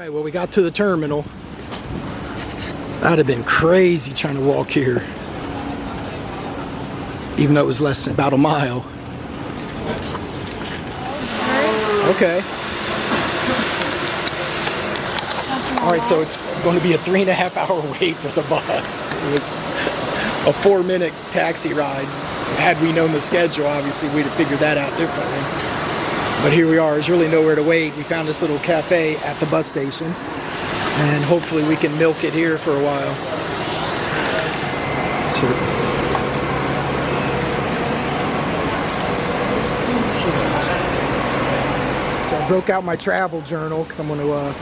Alright, well we got to the terminal. That'd have been crazy trying to walk here. Even though it was less than about a mile. Okay. Alright, so it's going to be a 3.5 hour wait for the bus. It was a 4-minute taxi ride. Had we known the schedule, obviously we'd have figured that out differently. But here we are, there's really nowhere to wait. We found this little cafe at the bus station. And hopefully we can milk it here for a while. So I broke out my travel journal because I'm going to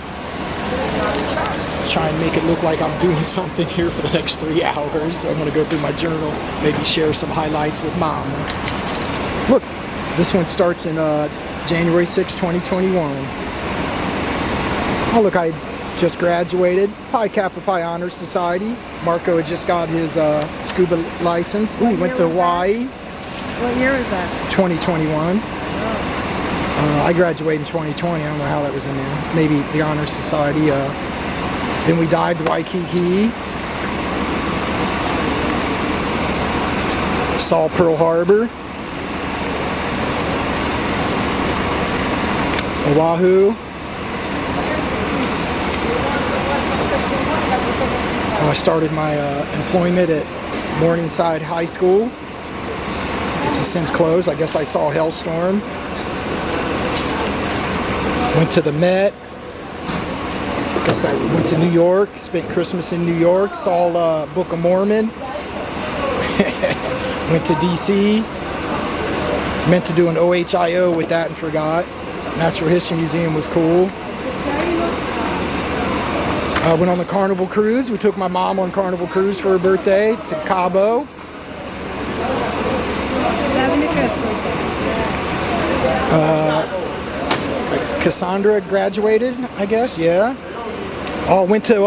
try and make it look like I'm doing something here for the next 3 hours. So I'm going to go through my journal, maybe share some highlights with Mom. Look, this one starts in January 6, 2021. Oh, look, I just graduated. Pi Kappa Phi Honor Society. Marco had just got his scuba license. Ooh, he went to Hawaii. What year was that? 2021. I graduated in 2020. I don't know how that was in there. Maybe the Honor Society. Then we dived Waikiki. Saw Pearl Harbor. Oahu. I started my employment at Morningside High School. It's since closed. I guess I saw Hellstorm. Went to the Met. Guess I went to New York. Spent Christmas in New York. Saw Book of Mormon. Went to DC. Meant to do an OHIO with that and forgot. Natural History Museum was cool. Went on the Carnival Cruise. We took my mom on Carnival Cruise for her birthday to Cabo. 75th birthday. Cassandra graduated, I guess, yeah. Oh, went to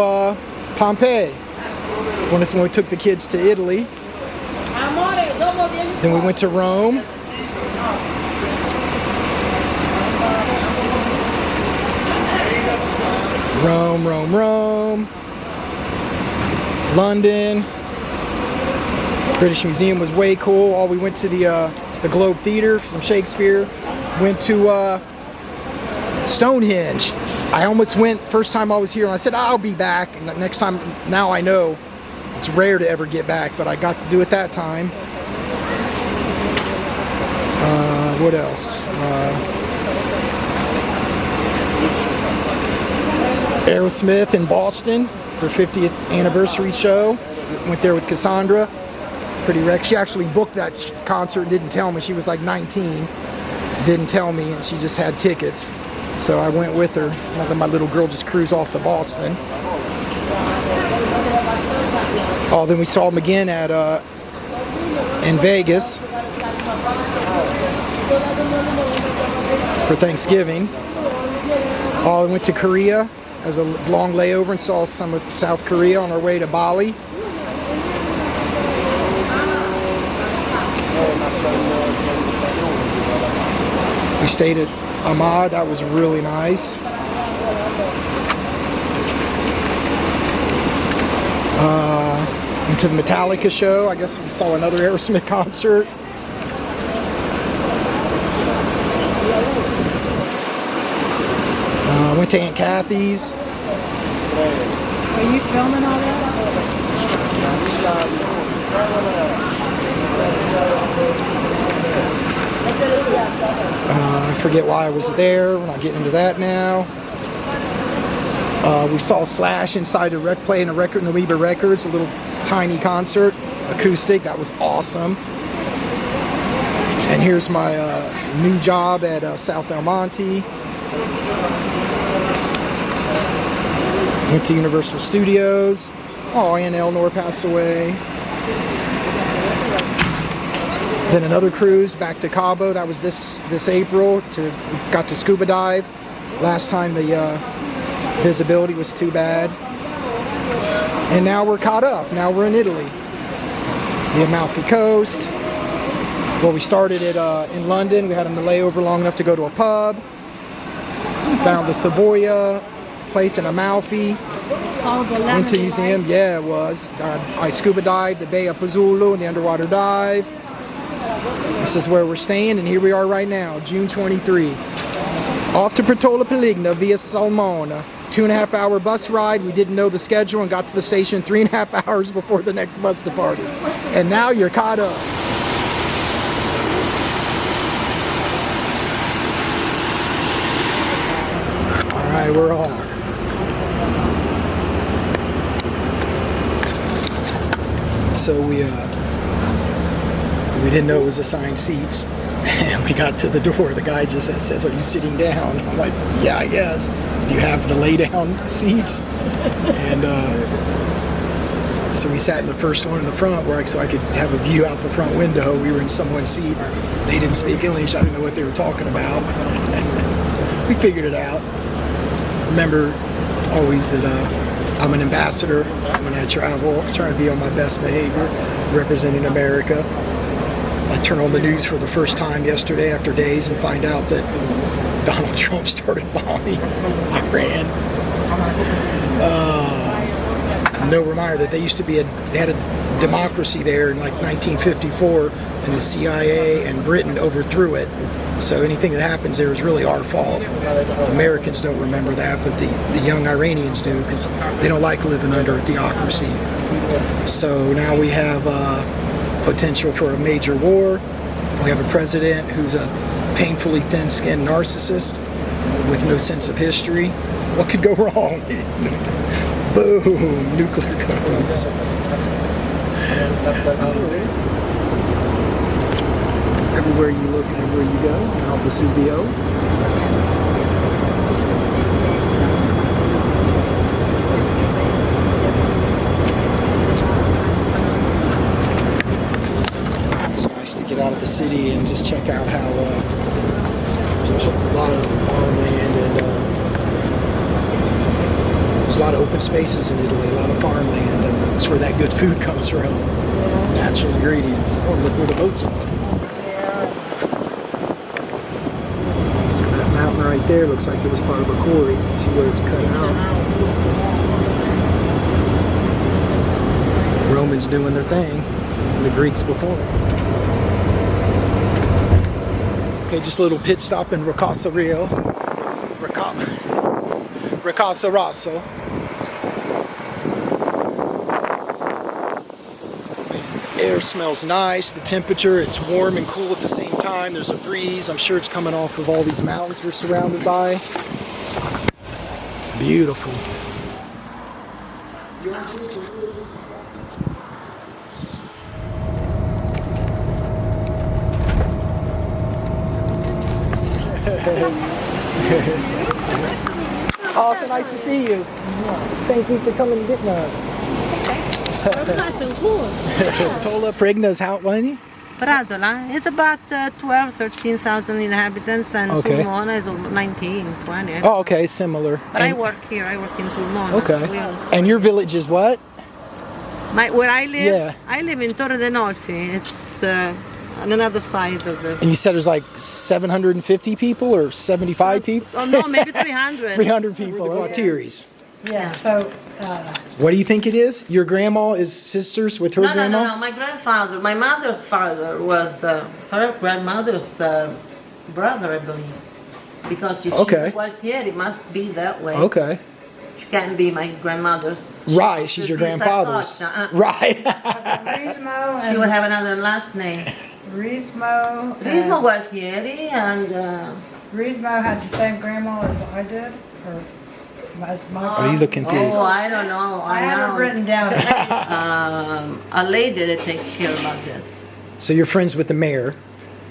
Pompeii. When we took the kids to Italy. Then we went to Rome. Rome. London. British Museum was way cool. We went to the Globe Theatre for some Shakespeare. Went to Stonehenge. I almost went first time I was here and I said I'll be back. And next time, now I know it's rare to ever get back, but I got to do it that time. What else? Aerosmith in Boston, their 50th anniversary show. Went there with Cassandra. Pretty wrecked. She actually booked that concert and didn't tell me. She was like 19. Didn't tell me, and she just had tickets. So I went with her. I let my little girl just cruise off to Boston. Oh, then we saw them again at in Vegas for Thanksgiving. Oh, we went to Korea as a long layover and saw some of South Korea on our way to Bali. We stayed at Ahmad. That was really nice. Went to the Metallica show. I guess we saw another Aerosmith concert. Went to Aunt Kathy's. Are you filming all that? I forget why I was there. We're not getting into that now. We saw Slash inside a rec play in a record, Amoeba Records, a little tiny concert, acoustic. That was awesome. And here's my new job at South El Monte. Went to Universal Studios. Oh, Aunt Eleanor passed away. Then another cruise back to Cabo. That was this April. Got to scuba dive. Last time the visibility was too bad. And now we're caught up. Now we're in Italy. The Amalfi Coast. Well, we started in London. We had a layover long enough to go to a pub. Found the Savoia place in Amalfi. Saw the Went to the museum. Yeah, it was. I scuba dived the Bay of Pozzolo in the underwater dive. This is where we're staying, and here we are right now, June 23. Off to Pratola Peligna via Sulmona. 2.5 hour bus ride. We didn't know the schedule and got to the station 3.5 hours before the next bus departed. And now you're caught up. All right, we're off. So we didn't know it was assigned seats, and we got to the door. The guy just says, "Are you sitting down?" I'm like, "Yeah, I guess." "Do you have the lay down seats?" And so we sat in the first one in the front, so I could have a view out the front window. We were in someone's seat. They didn't speak English. I didn't know what they were talking about. We figured it out. Remember always that I'm an ambassador when I travel, trying to be on my best behavior, representing America. I turn on the news for the first time yesterday after days and find out that Donald Trump started bombing Iran. No reminder that they had a democracy there in like 1954, and the CIA and Britain overthrew it. So anything that happens there is really our fault. Americans don't remember that, but the young Iranians do, because they don't like living under a theocracy. So now we have potential for a major war. We have a president who's a painfully thin-skinned narcissist with no sense of history. What could go wrong? Boom! Nuclear codes. Everywhere you look and everywhere you go, Mount Vesuvio. It's nice to get out of the city and just check out how there's a lot of farmland and there's a lot of open spaces in Italy, a lot of farmland. That's where that good food comes from. Natural ingredients. Oh, look where the boats are. Mountain right there looks like it was part of a quarry. See where it's cut out. The Romans doing their thing, and the Greeks before. Okay, just a little pit stop in Ricasa Rosso. Air smells nice. The temperature, it's warm and cool at the same time. There's a breeze. I'm sure it's coming off of all these mountains we're surrounded by. It's beautiful. Oh, so nice to see you. Thank you for coming and getting us. Pratola Peligna's how many? Pratola is about 13,000 inhabitants, and Sulmona is 19, 20. Oh, okay, similar. But I work here. I work in Sulmona. Okay. And your village is what? Where I live? Yeah. I live in Torre de Nolfi. It's on another side of the... And you said there's like 750 people or 75 people? Oh, no, maybe 300. 300 people. Guattieri's. Yeah, so... What do you think it is? Your grandma is sisters with her grandma? No. My grandfather, my mother's father was her grandmother's brother, I believe. Because if she's Gualtieri, it must be that way. Okay. She can't be my grandmother's. Right, she's your grandfather's. Right. Rismo she would have another last name. Rismo Gualtieri, and Rismo had the same grandma as I did, or as my. Are you looking confused? Oh, I don't know. I have it written down. A lady that takes care about this. So you're friends with the mayor?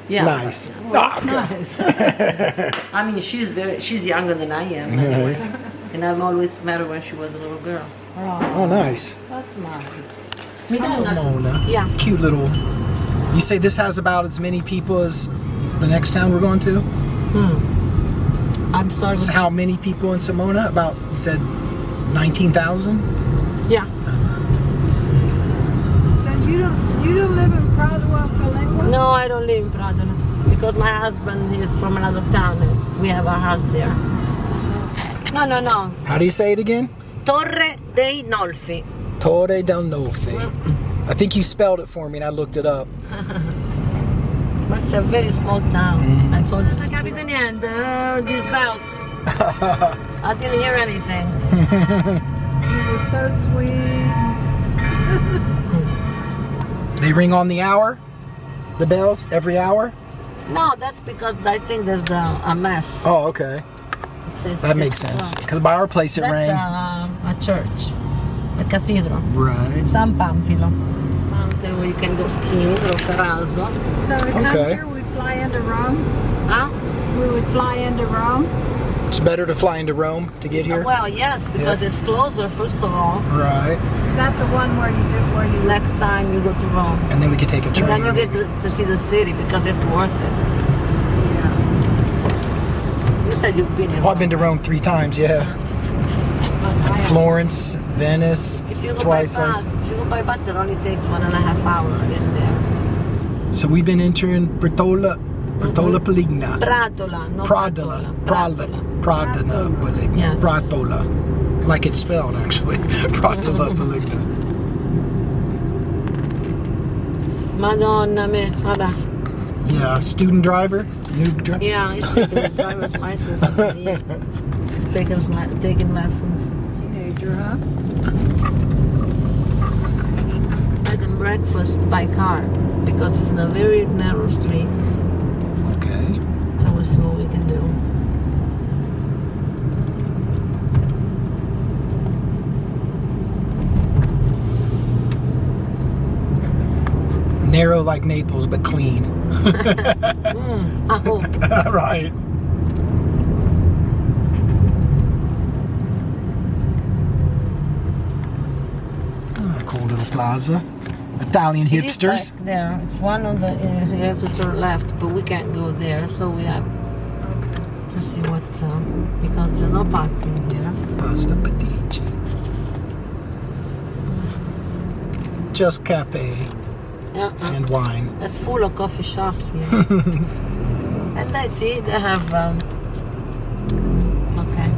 Yeah. Nice. Well, nice. I mean, she's younger than I am. Nice. And I've always met her when she was a little girl. Oh, nice. That's nice. Sulmona. Yeah. Cute little. You say this has about as many people as the next town we're going to? I'm sorry. So how many people in Sulmona? About, you said 19,000? Yeah. So you don't live in Pratola Peligna? No, I don't live in Pratola because my husband is from another town and we have a house there. No. How do you say it again? Torre dei Nolfi. Torre del Nolfi. I think you spelled it for me and I looked it up. But it's a very small town. I told you. Non capito niente. These bells. I didn't hear anything. You were so sweet. They ring on the hour? The bells? Every hour? No, that's because I think there's a mass. Oh, okay. It says That makes 6 sense. o'clock. Because by our place it rang. That's a church. A cathedral. Right. San Pamphilo. Mountain where you can go skiing or terrazzo. So to come Okay. here, we fly into Rome. Huh? We would fly into Rome. It's better to fly into Rome to get here? Well, yes, because it's closer, first of all. Right. Is that the one where you Next time you go to Rome. And then we could take a And train. then you get to see the city because it's worth it. You said you've been in Oh, I've been to Rome 3 times, yeah. And Florence, Venice, If you go twice. by bus, it only takes 1.5 hours in there. So we've been entering Pratola Peligna. Pratola, no Pratola Peligna. Yes. Pratola. Like it's spelled, actually. Pratola Peligna. Madonna me, vabbè. Yeah, student driver? New driver? Yeah, he's taking his driver's license. I believe. He's taking lessons. teenager, huh? Bed and breakfast by car because it's in a very narrow street. Okay. So we'll see what we can do. Narrow like Naples, but clean. I hope. Right. Oh, cool little plaza. Italian It is hipsters. back there. It's one on the. You have to turn left, but we can't go there, so we have to see what's because there's no parking here. Pasta Patici. Just cafe and wine. It's full of coffee shops here. And I see they have. Okay.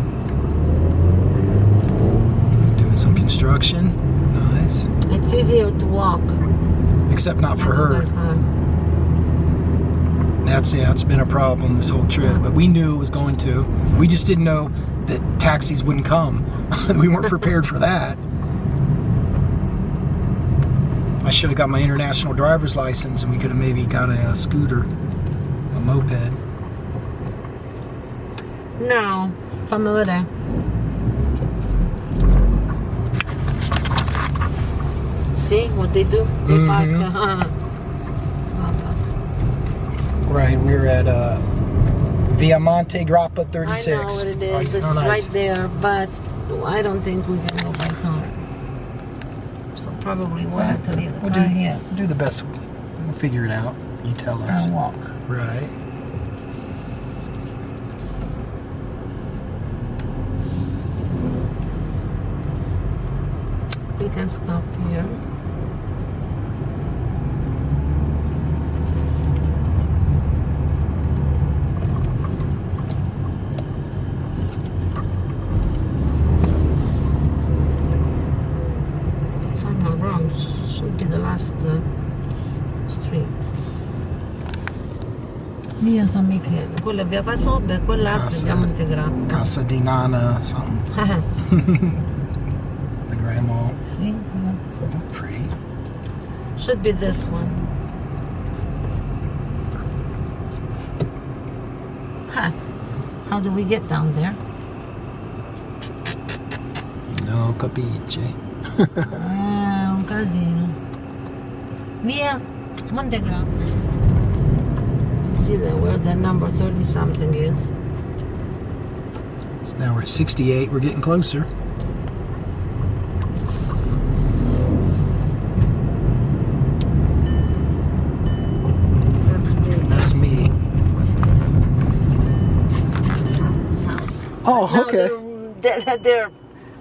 Doing some construction. Nice. It's easier to walk. Except not for than her. by car. It's been a problem this whole trip. But we knew it was going to. We just didn't know that taxis wouldn't come. We weren't prepared for that. I should have got my international driver's license and we could have maybe got a scooter, a moped. No, fammi vedere. See what they do? They park. Right, we're at Via Monte Grappa I 36. know what it is. It's Oh, nice. right there, but I don't think we can go by car. So probably we'll have to leave the car here do the best. We'll figure it out. You tell us. and walk. Right. We can stop here. If I'm not wrong, should be the last street. Via San Michele. Quella è via Pasobbe e quell'altra è via Montegrappa. Casa di Nana, something. The grandma. See? Yeah. Pretty. Should be this one. Huh. How do we get down there? No capisce. Ah, un casino. Via Montegrappa. See there where the number 30 something is. So now we're at 68. We're getting closer. That's me. Oh, No, okay.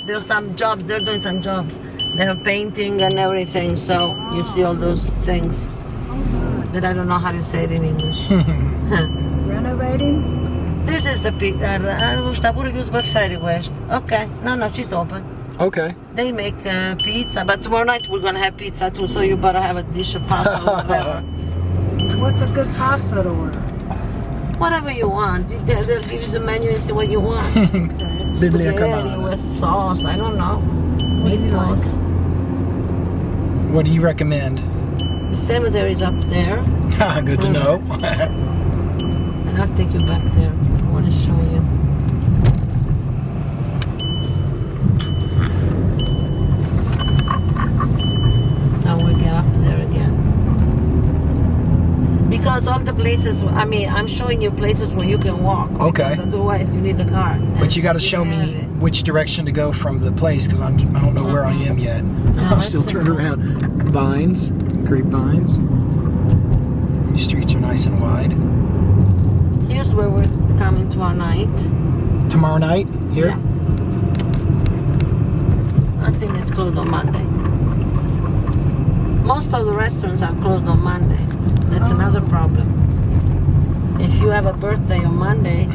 there's some jobs. They're doing some jobs. They're painting and everything. So you see all those things that I don't know how to say it in English. Renovating? This is Questa pizza, sta pure chiuso per ferie questo. Ok, no, she's open. Okay. They make pizza, but tomorrow night we're gonna have pizza too, so you better have a dish of pasta or whatever. What's a good pasta to order? Whatever you want. They'll give you the menu and see what you want. Biblia Spaghetti Cabana. with sauce, I don't know. Meatballs. What do you recommend? The cemetery's up there. Good to know. And I'll take you back there. I want to show you. Now we get up there again. Because all the places, I mean, I'm showing you places where you can walk. Okay. Because otherwise you need a car. But you got to show me which direction to go from the place because I don't know where I am yet. I'm still turned around. Vines, grapevines. These streets are nice and wide. Here's where we're coming to our night. Tomorrow night here? Yeah. I think it's closed on Monday. Most of the restaurants are closed on Monday. That's another problem. If you have a birthday on Monday,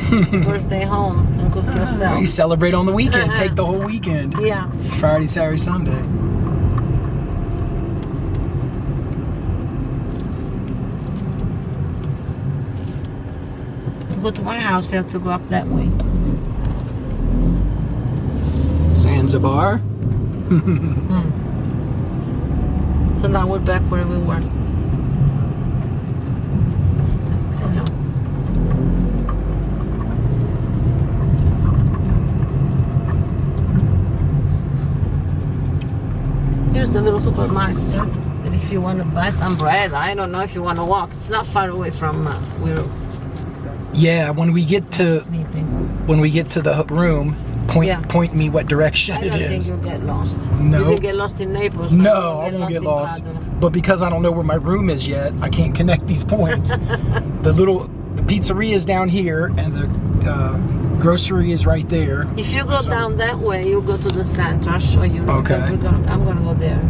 birthday home and cook yourself. You celebrate on the weekend. Take the whole weekend. Yeah. Friday, Saturday, Sunday. To go to my house, you have to go up that way. Zanzibar. So now we're back where we were. So now. Here's the little supermarket. And if you want to buy some bread, I don't know if you want to walk. It's not far away from where Yeah, when we get we're to sleeping. the room, point me what direction I it don't is. think you'll get lost. No. You can get lost in Naples. No, I won't get in lost. Pratola. But because I don't know where my room is yet, I can't connect these points. the pizzeria is down here, and the grocery is right there. If you go down that way, you go to the center. I'll show you. Okay. I'm gonna go there.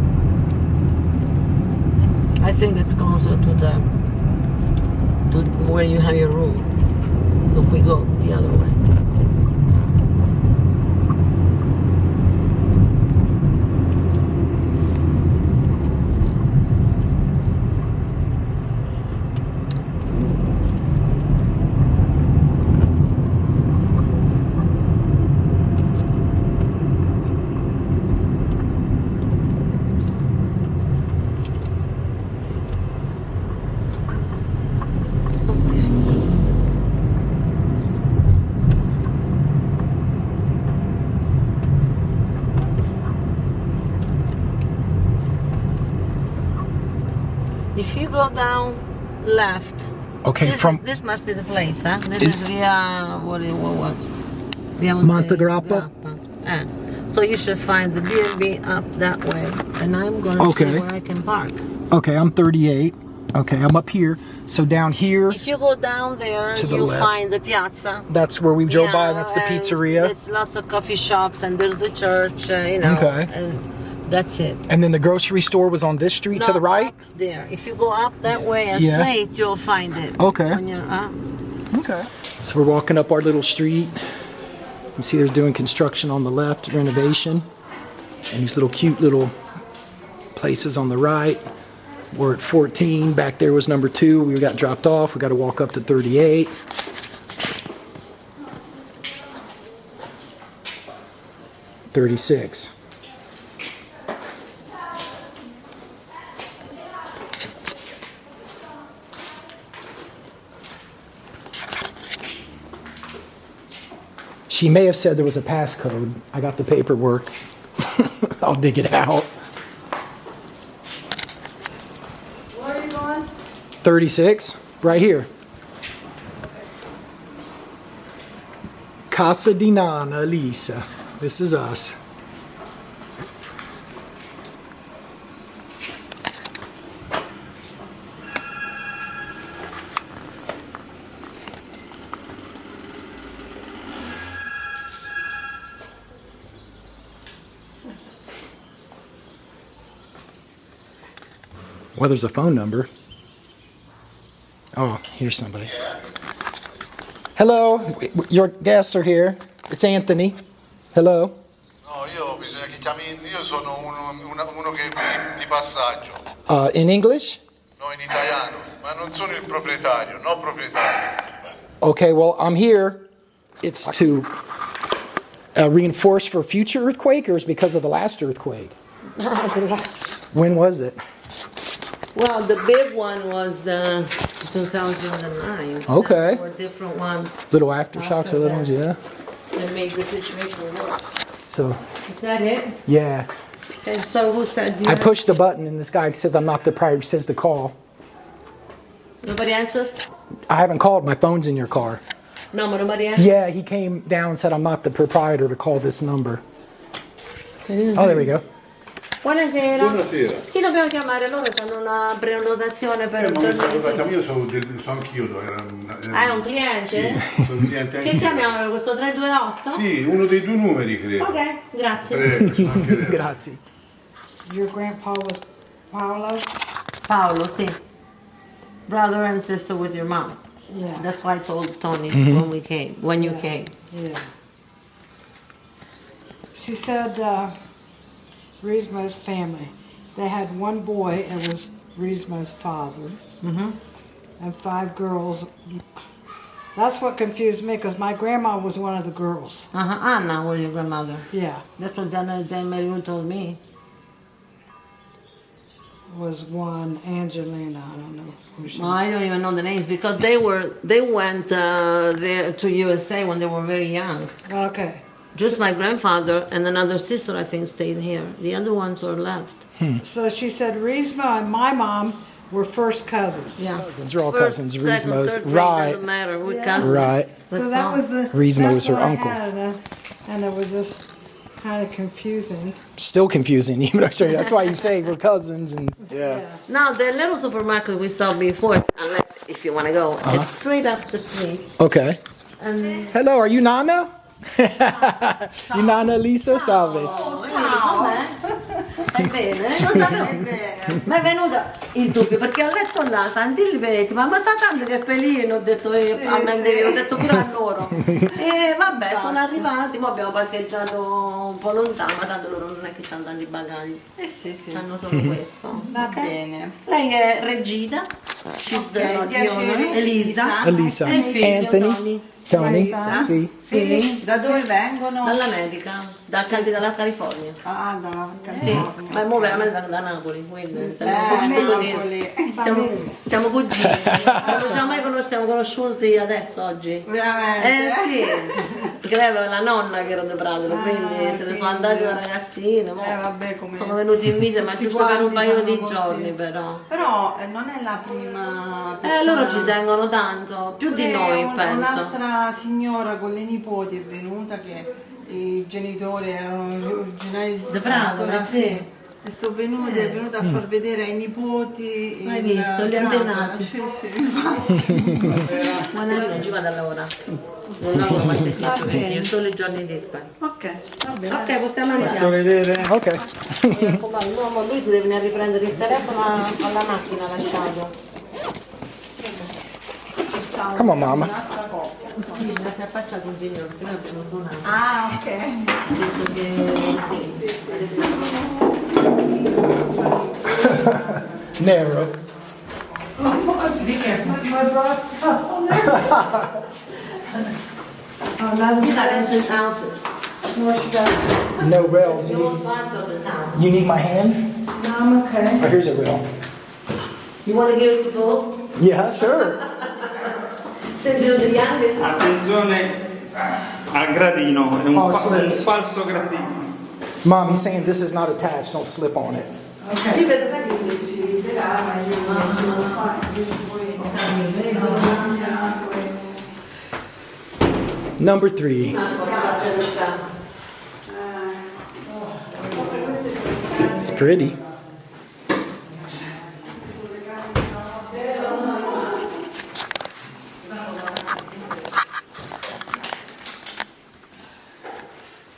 I think it's closer to where you have your room. If we go the other way. If you go down left, Okay, this must be the place, huh? This is via what was? Via Montegrappa? So you should find the B&B up that way, and I'm going to see where I can park. Okay, I'm 38. Okay, I'm up here. So down here, If you go down there, To the you'll left. find the piazza. that's where we drove by. That's the and pizzeria. There's lots of coffee shops, and there's the church, Okay. and that's it. And then the grocery store was on this street to the No, right? up there. If you go up that way and Yeah. straight, you'll find it. Okay. When you're up. Okay. So we're walking up our little street. You see there's doing construction on the left, renovation. And these little cute little places on the right. We're at 14. Back there was number 2. We got dropped off. We got to walk up to 38. $36. She may have said there was a passcode. I got the paperwork. I'll dig it out. Where are you going? 36, right here. Casa di Nana Lisa. This is us. Well, there's a phone number. Oh, here's somebody. Hello, your guests are here. It's Anthony. Hello. No, bisogna che chiami, io sono uno che di passaggio. In English? No, in italiano, ma non sono il proprietario, no proprietario. Okay, well, I'm here. It's to reinforce for future earthquake, or is because of the last earthquake? When was it? Well, the big one was 2009. Okay. There were different ones Little aftershocks or little ones, yeah. that made the situation worse. So, Is that it? yeah. And so who said you I had- pushed the button and this guy says I'm not the proprietor, says to call. Nobody answered? I haven't called, my phone's in your car. No, but nobody answered? Yeah, he came down and said I'm not the proprietor to call this number. Oh, there we go. Buonasera. Buonasera. Chi dobbiamo chiamare? Loro hanno una prenotazione per Ma dormire. io sono anch'io. Ah, è un cliente? Sì, sono un cliente Che anch'io. chiamiamo? Questo 328? Sì, uno dei due numeri credo. Ok, grazie. Prego, ci mancherebbe. Grazie. Your grandpa was Paolo? Paolo, sì. Brother and sister with your mom. Yeah. That's why I told Tony when you came. Yeah. She said Rizma's family. They had one boy, it was Rizma's father, and 5 girls. That's what confused me because my grandma was one of the girls. Anna was your grandmother. Yeah, That's what Mary told me. was one Angelina. I don't know who she. Well, I don't even know the names because they went there to USA when they were very young. Okay. Just my grandfather and another sister, I think, stayed here. The other ones are left. So she said Rizma and my mom were first cousins. Yeah. Cousins, we're all First, cousins. second, Rizmo's. third grade, Right. Doesn't matter. We're Yeah. cousins. Right. So that was the. Rizma was that's her what I uncle. had, and it was just kind of confusing. Still confusing, even though that's why you say we're cousins and yeah. Now, the little supermarket we saw before, unless if you want to go, it's straight up the street. Okay. And Hello, are you Nana? You Nana Lisa? Salve. Stai bene? Non sapevo. Ma è venuta il dubbio perché ho letto là Santi Ilveti, ma sta tanto che pelino, ho detto a me, ho detto pure a loro. E vabbè, sono arrivati, poi abbiamo parcheggiato un po' lontano, ma tanto loro non è che hanno tanti bagagli. Sì. Hanno solo questo. Va Ok? bene. Lei è Regina, she's the piacere, Elisa. Elisa. E il figlio Anthony. Tony. Elisa. Sì. Sì. Da dove vengono? Dall'America, dalla California. Ah, dalla Sì, ma mo veramente vengo da Napoli, quindi siamo cugini. Non ci siamo conosciuti adesso oggi. Veramente? Sì, perché lei aveva la nonna che era di Pratola, quindi se ne sono andati da ragazzine. Vabbè, come... Sono venuti in mese, ma tutti giusto per un quanti paio di fanno così. giorni però. Però non è la prima persona. Loro ci tengono tanto, più di noi penso. Un'altra signora con le nipoti è venuta che i genitori erano originari De Pratola, sì. E sono venute, è venuta a far vedere ai nipoti. Hai visto, gli antenati? Sì, infatti. Ma non ci vado a lavorare. Non lavoro qualche giorno, io solo i giorni dispari. Ok, va bene. Ok, possiamo andare. Ok. Mi raccomando, no, lui si deve venire a riprendere il telefono alla macchina lasciato. Come on, Mama. Sì, mi si è affacciato un signore, prima abbiamo suonato. Ah, ok. Ha detto che sì. Nero. These are ancient houses. No rails. The whole part of the town. You need my hand? No, I'm okay. Oh, here's a rail. You want to give it to both? Yeah, sure. Since you're the youngest. Attenzione al gradino, è un, Oh, un sì. falso gradino. Mom, he's saying this is not attached. Don't slip on it. Io vedo che Si riderà, ma io non lo faccio. Number 3. It's pretty.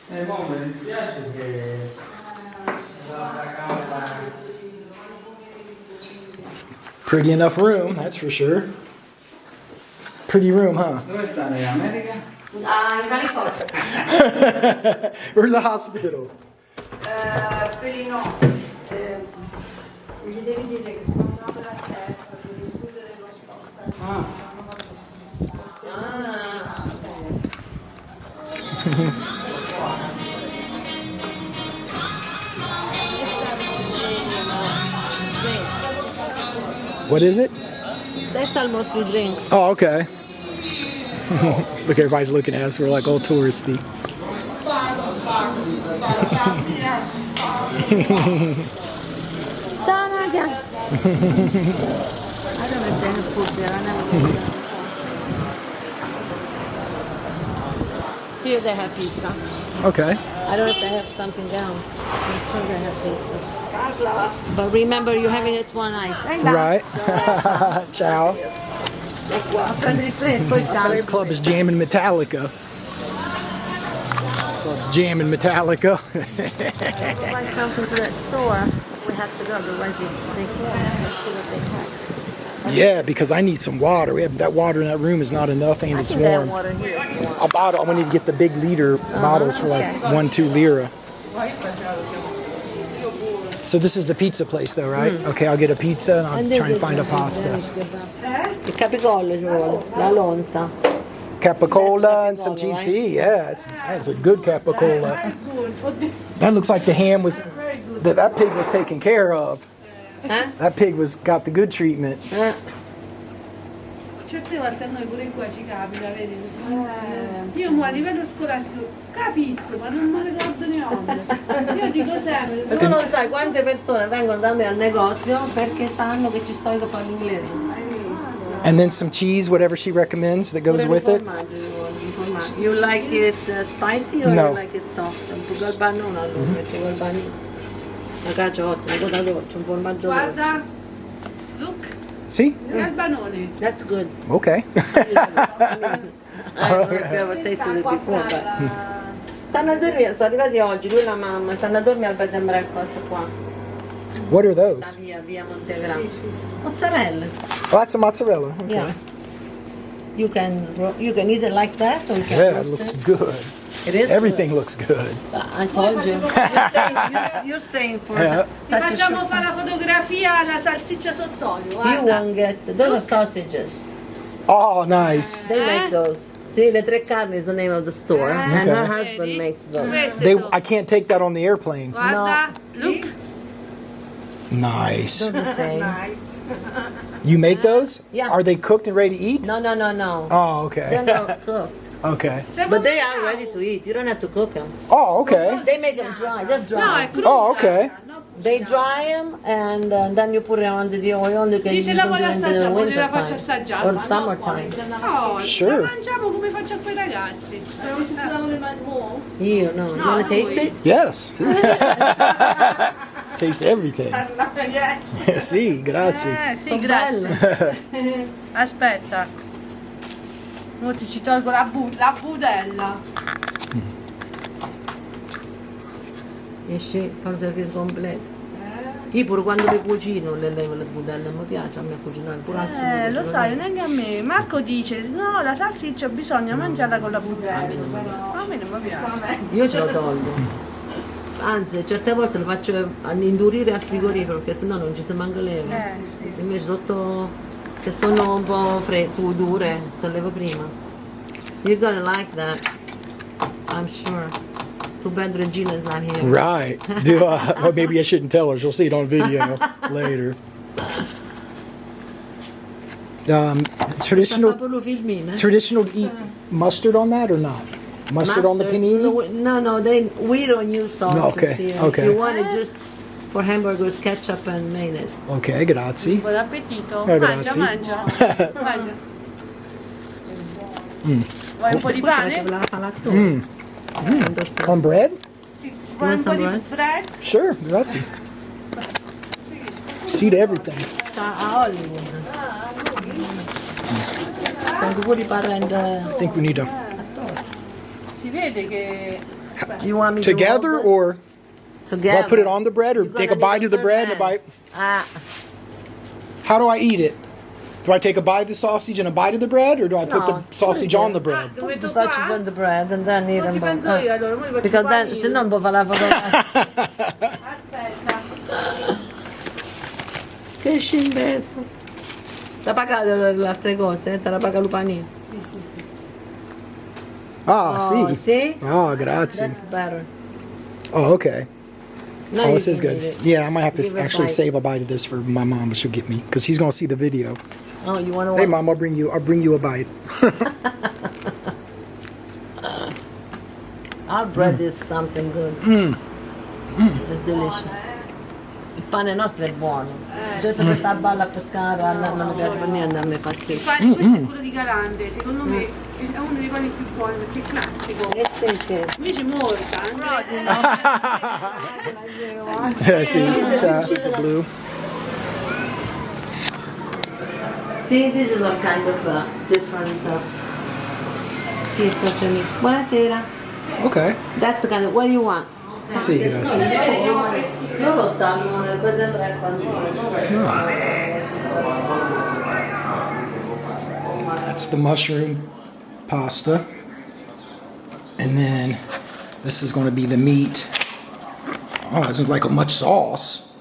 No, mi dispiace che Pretty enough room, that's for sure. Pretty room, huh? Dove sta lei? America? Ah, in California. Where's the hospital? Pelino. Gli devi dire che se non apre la testa, devi chiudere lo sportello. What is it? That's almost with drinks. Oh, okay. Look, everybody's looking at us. We're like all touristy. Ciao Nadia. I don't know if they have food there. I never know. Here they have pizza. Okay. I don't know if they have something down. I'm sure they have pizza. But remember, you're having it one night. Right. Ciao. Prendi il fresco, il This club is jamming Metallica. Club's jamming Metallica. Want something to that store? We have to go, otherwise they see what they have. Yeah, because I need some water. We have that water in that room is not enough, and it's I think they have warm. water here. A bottle. I want to get the big liter bottles for like 1-2 lira. So this is the pizza place, though, right? Okay, I'll get a pizza and I'll try and find a pasta. Il capicollo ci vuole, la lonza. Capicola and some cheese. See, yeah, it's a good capicola. That looks like the ham was that pig was taken care of. That pig got the good treatment. Certe volte a noi pure qua ci capita, vedi? Io a livello scolastico capisco, ma non me ne ricordo neanche. Io dico sempre. Tu non sai quante persone vengono da me al negozio perché sanno che ci sto io che parlo inglese. And then some cheese, whatever she recommends that goes with it. You like it spicy or No. you like it soft? Un po' col banano allora, ci vuole il banino. La caciotta, un po' da dolce, un formaggio dolce. Guarda, look, See? il albanone. That's good. Okay. I don't know if you ever tasted it before, but... Stanno a dormire, sono arrivati oggi, lui e la mamma, stanno a dormire al bed and breakfast qua. What are those? Via Montegra. Mozzarella. Oh, that's a mozzarella. Okay. Yeah. You can eat it like that or you can Yeah, it roast looks it. good. It is Everything looks good. good. I told you. You're staying for Yeah. Ti such a facciamo short fare la fotografia alla salsiccia sott'olio, You guarda. won't get those are sausages. Oh, nice. They make those. See, Le Tre Carni is the name of the store, and her Okay. husband Vedi? makes those. Queste sono. I can't take that on the airplane. Guarda, look. Nice. They're the same. You make those? Yeah. Are they cooked and ready to eat? No. Oh, They're okay. not cooked, Okay. but they are ready to eat. You don't have to cook them. Oh, okay. They make them dry. They're No, dry. è cruda. Oh, okay. No, They dry them and then you put it on the oil. You can Sì, use se it la vuole in the assaggiare, vuole la winter faccia time assaggiare. or summertime. No, Sure. la mangiamo come faccio a quei ragazzi. You know, you No, want to taste lui. it? Yes. Taste everything. Sì, grazie. Sì, Sono grazie. Aspetta. Ora ci tolgo la budella. Esce, porta il riso completo. Io pure quando le cucino le levo le budelle, mi piace a me cucinare pure Lo sai, neanche a me. Marco dice, no, la salsiccia bisogna mangiarla con la budella. A me non mi piace. Io ce lo tolgo. Anzi, certe volte lo faccio indurire al frigorifero perché sennò non ci si manca leva. Sì. Invece sotto, se sono un po' dure, se levo prima. You're gonna like that, I'm sure. Too bad Regina's not here. Right. Well, maybe I shouldn't tell her. She'll see it on video later. Traditional Proprio filmina. traditional to eat mustard on that or not? Mustard on the panini? No, we don't use sauces Okay, here. okay. You want it just for hamburgers, ketchup and mayonnaise. Okay, grazie. Buon appetito. Grazie. Mangia. Mangia. Vuoi un po' di pane? On bread? Vuoi un po' di some bread? Sure, grazie. See to everything. A Hollywood. Thank you for I think we need to Si vede che... You want me together to or together? do I put it on the bread or You take a gotta bite do of the it bread and a first. bite? How do I eat it? Do I take a bite of the sausage and a bite of the bread, or do I put No, the sausage on the bread? Lo Put metto the sausage qua? on the bread and then eat Non ci them penso io allora, mo li faccio Because then, panini. se no non può fare la fotografia. Aspetta. Che scimbezza. T'ha pagato le altre cose? Te la paga Lupanino? Ah, Oh, sì. see? Oh, grazie. That's better. Oh, okay. Now Oh, you this is can good. eat it. Yeah, I might have Give to it actually bite. save a bite of this for my mom. She'll get me because he's gonna see the video. Oh, you want to Hey, Mom, I'll bring you a bite. Our bread is something good. It's delicious. Il pane nostro è buono. Già se sta a balla a pescare, non mi piace per niente, a me fa Il schifo. pane, questo è quello di Galante, secondo me è uno dei pani più buoni perché è classico. E senti, Invece morta, Yeah, see, it's blue. see, this is all kind of different pizza to me. Buonasera. Okay. That's the kind of, what do you want? Sì, grazie. Loro stanno nel bed and breakfast. That's the mushroom pasta. And then this is going to be the meat. Oh, it doesn't like much sauce.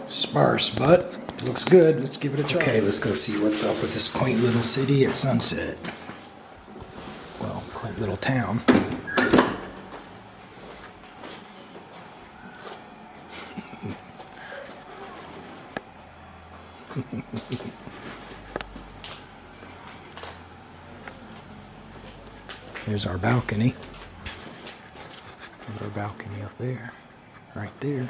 Sparse, but it looks good. Let's give it a try. Okay, let's go see what's up with this quaint little city at sunset. Well, quaint little town. There's our balcony. There's our balcony up there. Right there.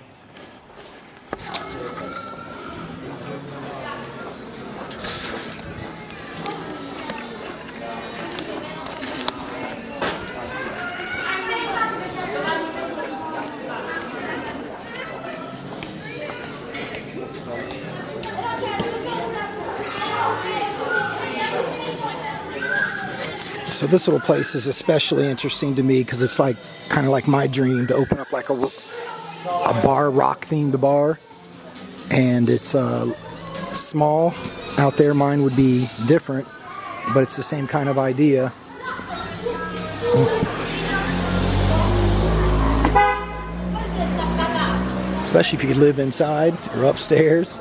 So this little place is especially interesting to me because it's like kind of like my dream to open up like a bar, rock themed bar, and it's small out there. Mine would be different, but it's the same kind of idea. Especially if you could live inside or upstairs.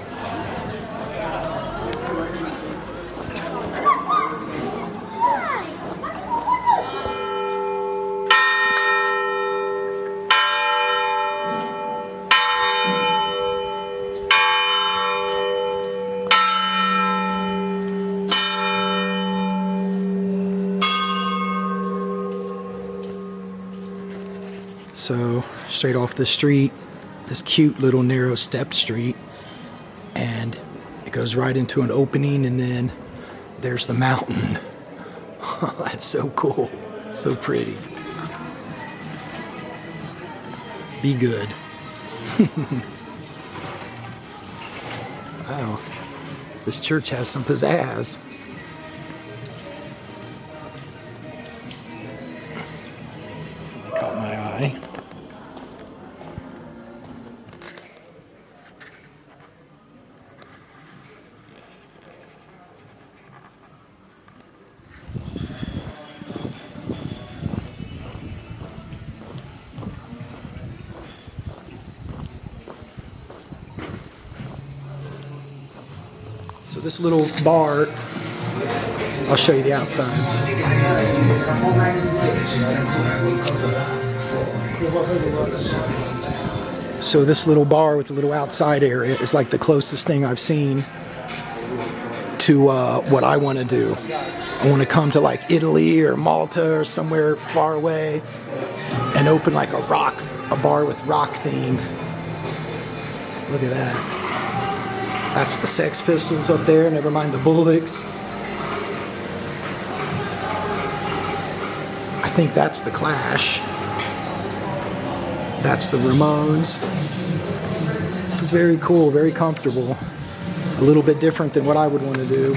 So straight off the street, this cute little narrow stepped street, and it goes right into an opening, and then there's the mountain. That's so cool, so pretty. Be good. Wow, this church has some pizzazz. Caught my eye. So this little bar, I'll show you the outside. So this little bar with a little outside area is like the closest thing I've seen to what I want to do. I want to come to like Italy or Malta or somewhere far away and open like a bar with rock theme. Look at that. That's the Sex Pistols up there, never mind the Bullocks. I think that's the Clash. That's the Ramones. This is very cool, very comfortable. A little bit different than what I would want to do,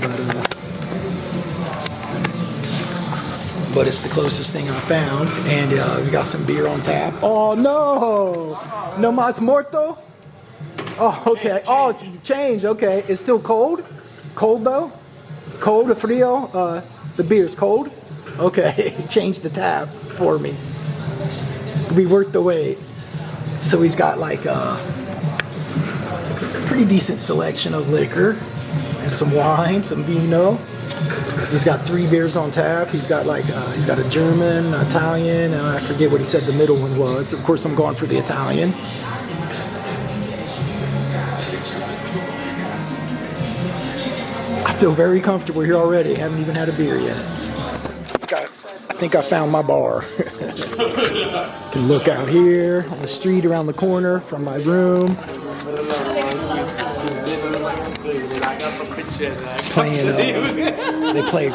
but it's the closest thing I found. And we got some beer on tap. Oh no! No mas morto? Oh, okay. Oh, it's changed. Okay. It's still cold? Cold though? cold or frio? The beer's cold? Okay, change the tap for me. It'll be worth the wait. So he's got like a pretty decent selection of liquor and some wine, some vino. He's got 3 beers on tap. He's got like he's got a German, Italian, and I forget what he said the middle one was. Of course, I'm going for the Italian. I feel very comfortable here already. Haven't even had a beer yet. I think I found my bar. Can look out here on the street around the corner from my room. Playing, they play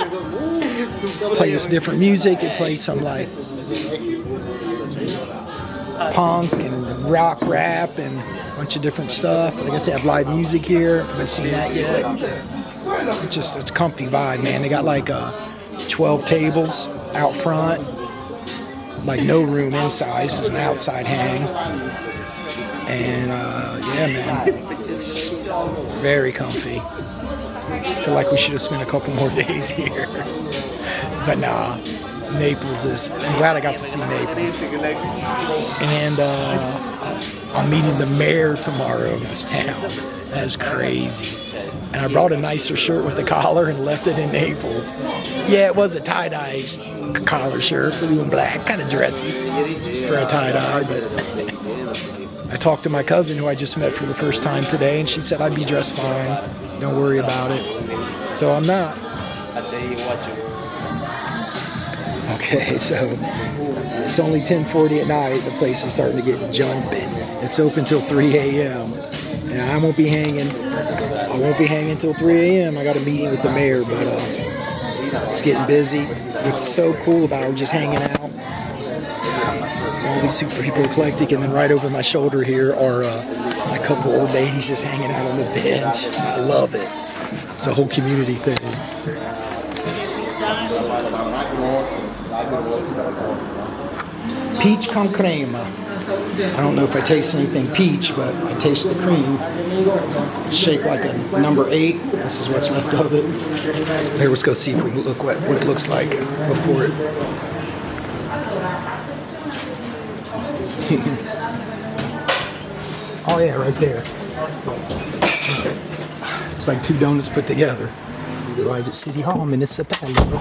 this different music. They play some like punk and rock, rap, and a bunch of different stuff. I guess they have live music here. Haven't seen that yet. It's just a comfy vibe, man. They got like 12 tables out front, like no room inside. This is an outside hang, and yeah, man, very comfy. I feel like we should have spent a couple more days here, but nah. Naples is. I'm glad I got to see Naples, and I'm meeting the mayor tomorrow of this town. That's crazy. And I brought a nicer shirt with a collar and left it in Naples. Yeah, it was a tie-dye collar shirt, blue and black, kind of dressy for a tie-dye, but I talked to my cousin who I just met for the first time today, and she said I'd be dressed fine. Don't worry about it. So I'm not. Okay, so it's only 10:40 at night. The place is starting to get jumping. It's open till 3 a.m. And I won't be hanging. I won't be hanging till 3 a.m. I got a meeting with the mayor, but it's getting busy. What's so cool about it, we're just hanging out. All these super people eclectic, and then right over my shoulder here are a couple old ladies just hanging out on the bench. I love it. It's a whole community thing. Peach con crema. I don't know if I taste anything peach, but I taste the cream. It's shaped like a number 8. This is what's left of it. Here, let's go see if we can look what it looks like before it. Oh yeah, right there. It's like 2 donuts put together. Right at City Hall, Municipality.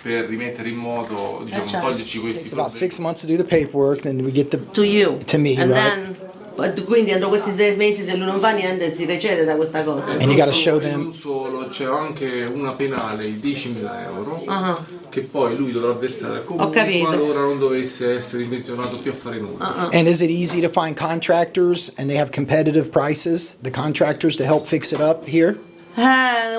Per rimettere in moto, diciamo, toglierci questi Takes about 6 months to do the paperwork, then we get the to you. To me, and right? Quindi entro questi 6 mesi se lui non fa niente si recede da questa cosa. And you got to show them. Non solo, c'è anche una penale di 10.000 euro che poi lui dovrà versare al comune qualora non dovesse essere intenzionato più a fare nulla. And is it easy to find contractors and they have competitive prices, the contractors to help fix it up here?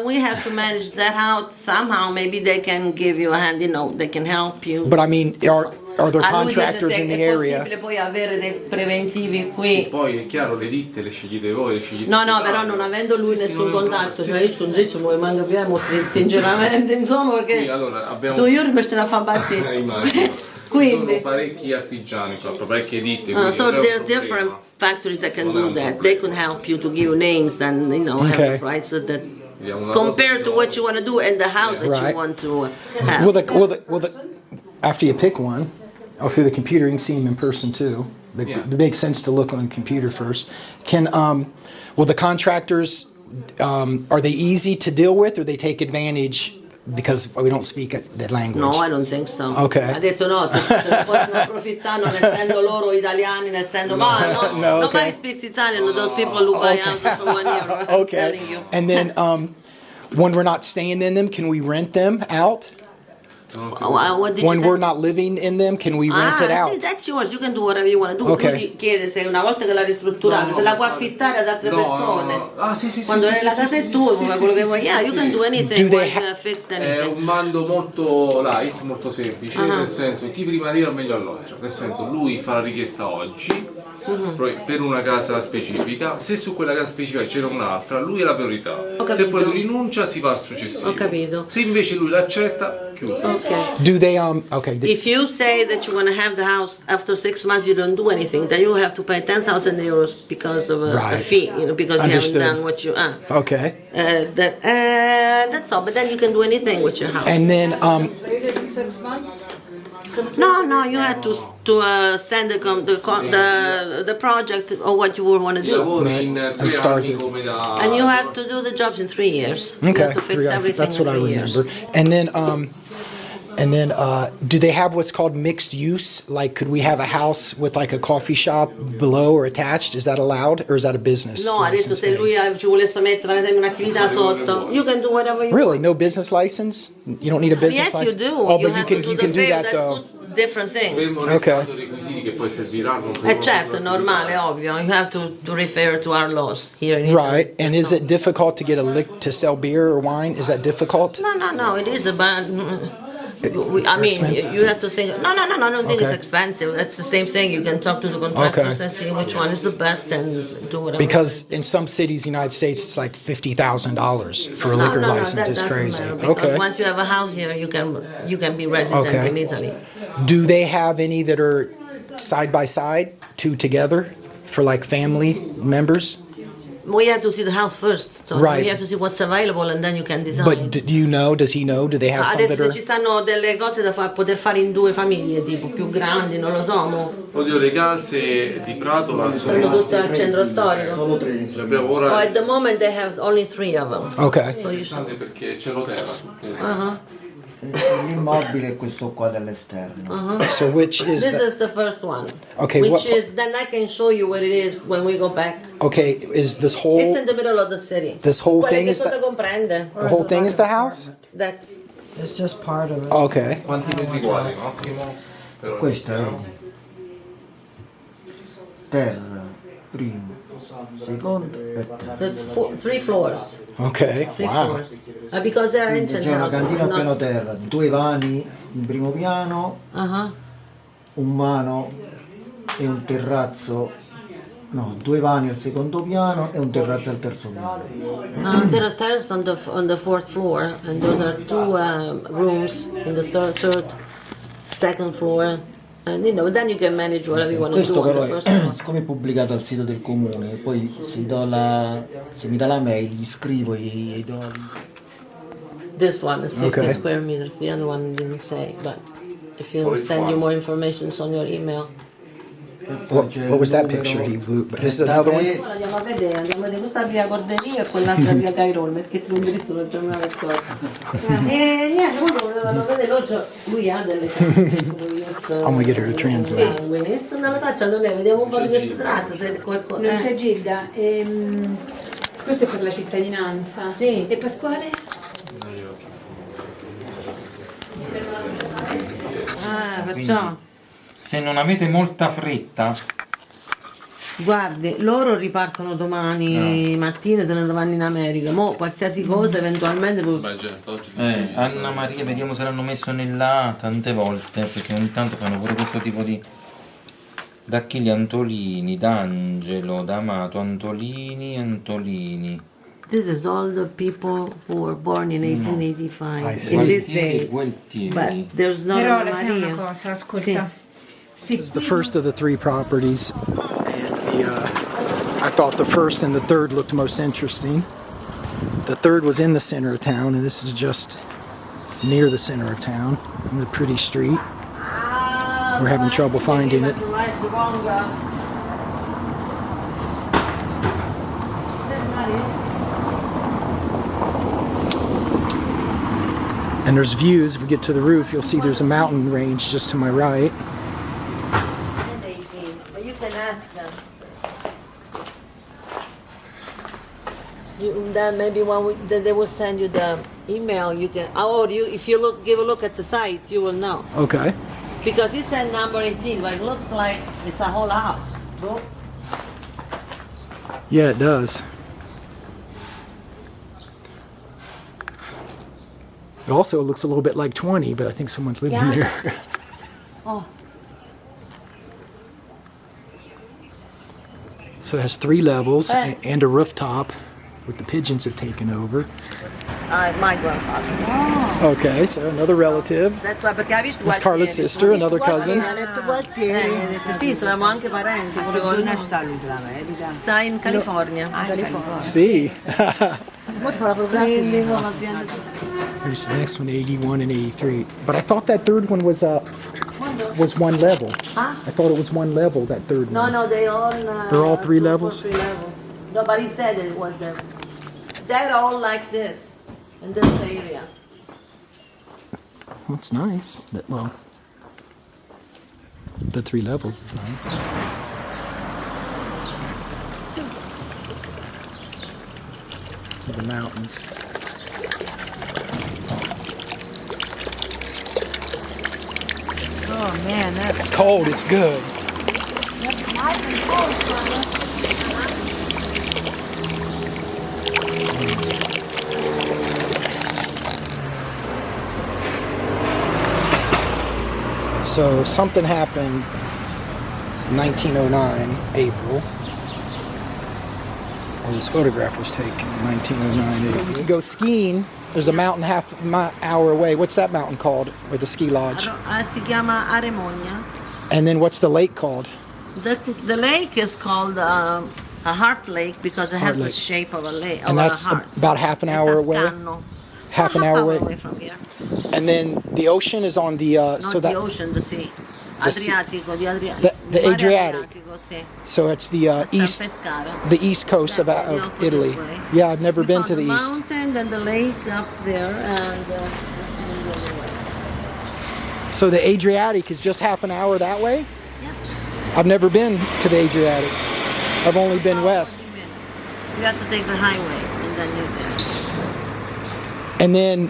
We have to manage that out somehow. Maybe they can give you a hand, they can help you. But I mean, are there contractors in the area? È possibile poi avere dei preventivi qui. Sì, poi è chiaro, le ditte le scegliete voi, le scegliete No, però non avendo lui nessun contatto, cioè io sono zitto, mi mando via, sinceramente, insomma, perché sì, allora, abbiamo... tu io mi stai a fare impazzire. Immagino. Quindi sono parecchi artigiani, parecchie ditte. So there's different factories that can do that. They can help you to give you names and have prices that compared to what you want to do and the house that you want to have. Well, after you pick one, through the computer, you can see them in person too. It makes sense to look on the computer first. Will the contractors, are they easy to deal with, or they take advantage because we don't speak that language? No, I don't think so. Okay. Ha detto no, se possono approfittare, essendo loro italiani, essendo nobody speaks Italian. Those people who buy houses for 1 year. I'm telling you. And then when we're not staying in them, can we rent them out? When we're not living in them, can we rent it out? Sì, that's yours. You can do whatever you want to do. Okay. Lui chiede se una volta che l'ha ristrutturata, se la può affittare ad altre persone. Quando la casa è tua, quello che vuoi. Yeah, you can do anything. Fix anything. È un mando molto light, molto semplice, nel senso chi prima arriva meglio alloggia. Nel senso lui fa la richiesta oggi per una casa specifica. Se su quella casa specifica c'era un'altra, lui è la priorità. Se capito. poi lui rinuncia, si fa al successivo. Ho capito. Se invece lui l'accetta, chiuso. Ok. Do they okay? If you say that you want to have the house after 6 months, you don't do anything, then you have to pay 10,000 euros because of a Right. fee, because Understood. you haven't done what you. Okay. That's all. But then you can do anything with your house. And then They did in 6 months? No, you had to send the project or what you would want to I do. lavori in 3 started. anni come da... And you have to do the jobs in 3 years. You okay, have to fix everything that's what in I 3 remember. years. And then do they have what's called mixed use? Like, could we have a house with like a coffee shop below or attached? Is that allowed, or is that a business No, ha detto license se thing? lui ci volesse mettere per esempio un'attività sotto, you can do whatever you Really, no business license? You don't need a want. business Yes, you license. do. Oh, but you have can to you can do the that that's though. different things. Fermo restando i requisiti che poi serviranno. Certo, è normale, ovvio. You have to refer to our laws here in Italy. Right, and is it difficult to get to sell beer or wine? Is that difficult? No, it is about. I mean, expensive? you have to think. No, I don't think Okay. it's expensive. That's the same thing. You can talk to the contractors Okay. and see which one is the best and do whatever. Because in some cities, in the United States, it's like $50,000 for a liquor no, license. that It's doesn't crazy. matter, because Okay. once you have a house here, you can be resident Okay. in Italy. Do they have any that are side by side, two together, for like family members? We have to see the house first, so Right. we have to see what's available and then you can decide. But do you know? Does he know? Do they have some that Adesso are? ci stanno delle cose da poter fare in 2 famiglie, tipo più grandi, non lo so. Oddio, le case di Pratola Sono sono... tutte al centro storico. Abbiamo So ora... at the moment they have only 3 of them. Okay. So you should. Interessante perché c'è l'hotel. L'immobile è questo qua dall'esterno. So which is This the, is the first one. Okay, Which what- is, then I can show you where it is when we go back. okay? Is this It's whole in the middle of the city. This whole Quelle thing che is cosa the- comprende? the whole thing is the house? That's It's just part of it. Okay. Quanti metri quadri, Massimo? Per Questa è terra, primo, secondo e terzo. there's 3 floors. Okay. 3 Wow. floors. Because they are Quindi ancient c'è una houses. cantina a not- piano terra, 2 vani in primo piano, Uh-huh. un vano e un terrazzo, no, 2 vani al secondo piano e un terrazzo al terzo piano. There are terraces on the 4th floor, and those are 2 rooms in the third, second floor. And then you can manage whatever you want to do Questo on the però first è, floor. siccome è pubblicato al sito del comune, poi se mi dà la mail gli scrivo e gli do. This one is 50 Okay. square meters. The other one didn't say, but if you send you more information on your email. What was that picture he blew? This is another one. Ora andiamo a vedere questa via Cordelia e quell'altra via Cairol, mi è scritto l'indirizzo non c'è una scorta. E niente, quando volevano vedere lui ha delle I'm gonna get her to translate. sanguinis, non lo so, non è, vediamo un po' di che si tratta, se qualcosa. Non c'è Gilda. Questo è per la cittadinanza. Sì. E Pasquale? Perciò. Se non avete molta fretta, Guardi, loro ripartono domani mattina e se ne vanno in America. Mo qualsiasi cosa eventualmente. Beh, certo, oggi Anna Maria, vediamo se l'hanno messo nella tante volte, perché ogni tanto fanno pure questo tipo di... D'Achille Antolini, D'Angelo, D'Amato, Antolini. This is all the people who were born in 1885 I see. in this Gualtieri, day. Gualtieri. But there's no Però Anna la sai una Maria. cosa, ascolta. This is the first of the 3 properties. And I thought the first and the third looked most interesting. The third was in the center of town, and this is just near the center of town on a pretty street. We're having trouble finding it. And there's views. If we get to the roof, you'll see there's a mountain range just to my right. You can ask them. Then maybe then they will send you the email. You can. If you give a look at the site, you will know. Okay. Because he said number 18, but it looks like it's a whole house. Look. Yeah, it does. It also looks a little bit like 20, but I think someone's living Yeah. there. Oh. So it has 3 levels and a rooftop, with the pigeons have taken over. My grandfather. Okay, so another relative. That's why, perché ha visto That's Carla's sister, another cousin. Sì, siamo anche parenti. Sta in California. See. Molto fa la fotografia. Here's the next one, 81 and 83. But I thought that third one was one level. Huh? I thought it was one level, that third one. No, they're all 3 levels? 3 levels. Nobody said it was that. They're all like this, in this area. That's nice. Well, the 3 levels is nice. The mountains. Oh man, It's cold, it's good. that's nice and cold, Carla. So something happened 1909, April. Well, this photograph was taken in 1909, April. So you can go skiing. There's a mountain half hour away. What's that mountain called? Or the ski lodge? Si chiama Aremonia. And then what's the lake called? The lake is called a heart lake because it has Heart the lake. shape of a lake. And that's about half an hour away? Half an hour away from here. And then the ocean is on the Not the ocean, the sea. The sea. Adriatico, The Adriatic. Adriatico, sì. So it's the east, Pescara. the east coast of opposite Italy. way. Yeah, I've never We been found to the east. mountain, then the lake up there, and the sea the other way. So the Adriatic is just half an hour that way? Yeah. I've never been to the Adriatic. I've only been west. 40 minutes. You have to take the highway, and then you're there. And then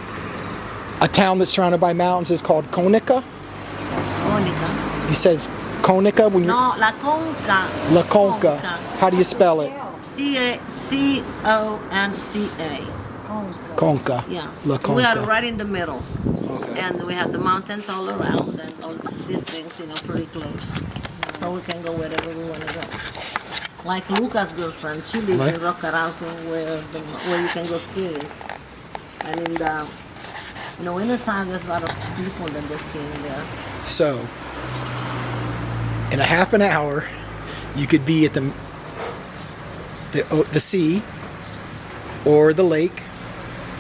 a town that's surrounded by mountains is called Konica. Monica. You said it's Konica? When No, La Conca. La Conca. How do you spell it? C-O-N-C-A. Conca. Yeah. La We are Conca. right in the middle. Okay. And we have the mountains all around and all these things, pretty close. So we can go wherever we want to go. Like Luca's girlfriend, she lives Right. in Roccaraso where you can go skiing. And in the wintertime, there's a lot of people that go skiing there. So, in a half an hour, you could be at the sea, or the lake,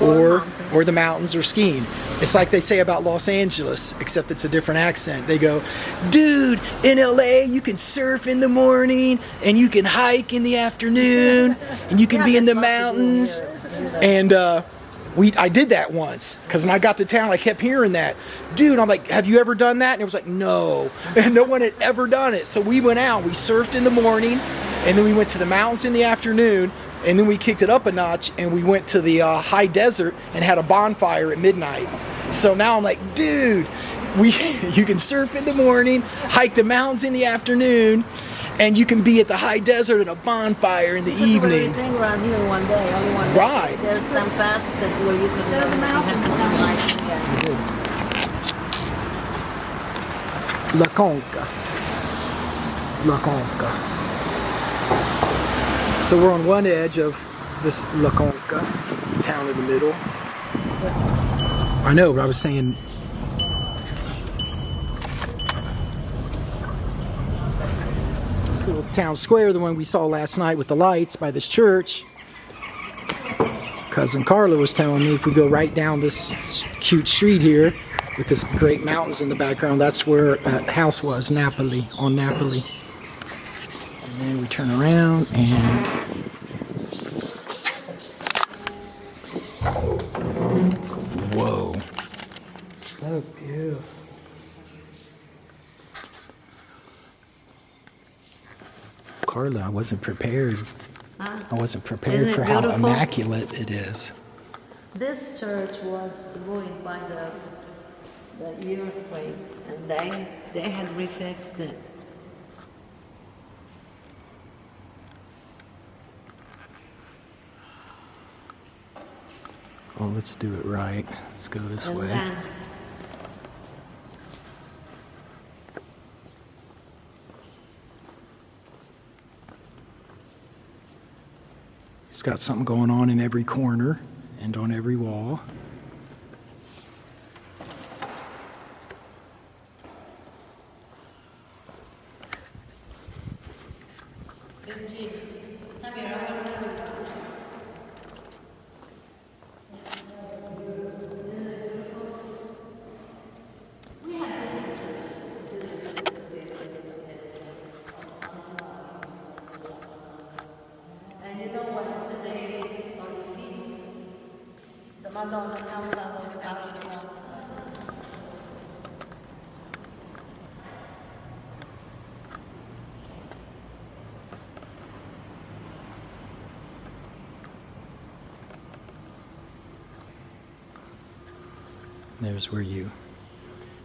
or the mountains, or skiing. It's like they say about Los Angeles, except it's a different accent. They go, dude, in LA you can surf in the morning, and you can hike in the afternoon, and you can be in the mountains. And I did that once, because when I got to town, I kept hearing that. Dude, I'm like, have you ever done that? And it was like, no. And no one had ever done it. So we went out, we surfed in the morning, and then we went to the mountains in the afternoon, and then we kicked it up a notch, and we went to the high desert and had a bonfire at midnight. So now I'm like, dude, you can surf in the morning, hike the mountains in the afternoon, and you can be at the high desert at a bonfire in the evening. Everything around here one day, only one day. Right. There's some paths where you can go and you have to come right together. La Conca. La Conca. So we're on one edge of this La Conca, town in the middle. I know, but I was saying this little town square, the one we saw last night with the lights by this church. Cousin Carla was telling me if we go right down this cute street here with this great mountains in the background, that's where that house was, Napoli, on Napoli. And then we turn around and whoa. So beautiful. Carla, I wasn't prepared. Huh? I wasn't prepared Isn't it for how beautiful? immaculate it is. This church was ruined by the earthquake, and they had refixed it. Oh, let's do it right. Let's go this And way. then It's got something going on in every corner and on every wall. And you know what the day of the feast, the Madonna comes out of the castle. There's where you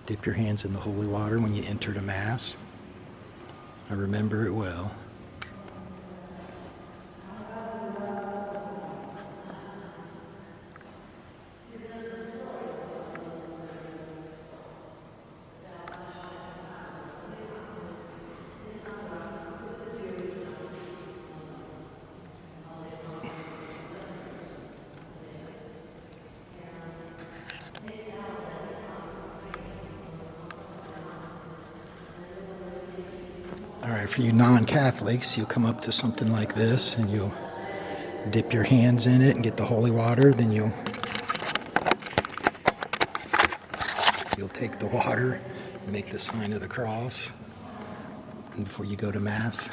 dip your hands in the holy water when you enter the Mass. I remember it well. All right, for you non-Catholics, you'll come up to something like this and you'll dip your hands in it and get the holy water. Then you'll take the water and make the sign of the cross before you go to Mass.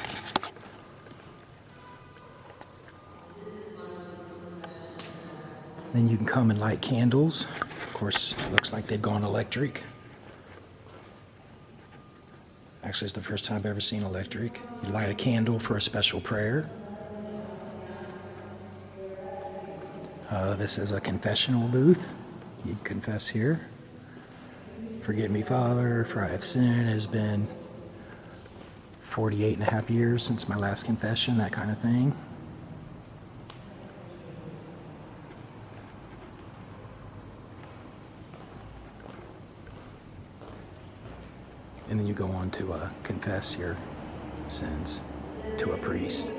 Then you can come and light candles. Of course, it looks like they've gone electric. Actually, it's the first time I've ever seen electric. You light a candle for a special prayer. This is a confessional booth. You confess here. Forgive me, Father, for I have sinned. It has been 48 and a half years since my last confession, that kind of thing. And then you go on to confess your sins to a priest.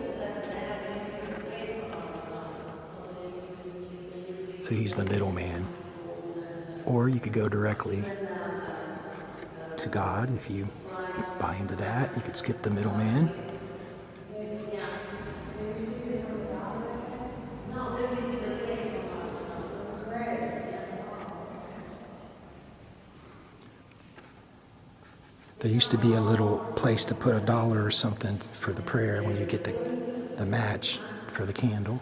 So he's the middleman. Or you could go directly to God if you buy into that. You could skip the middleman. There used to be a little place to put $1 or something for the prayer when you get the match for the candle.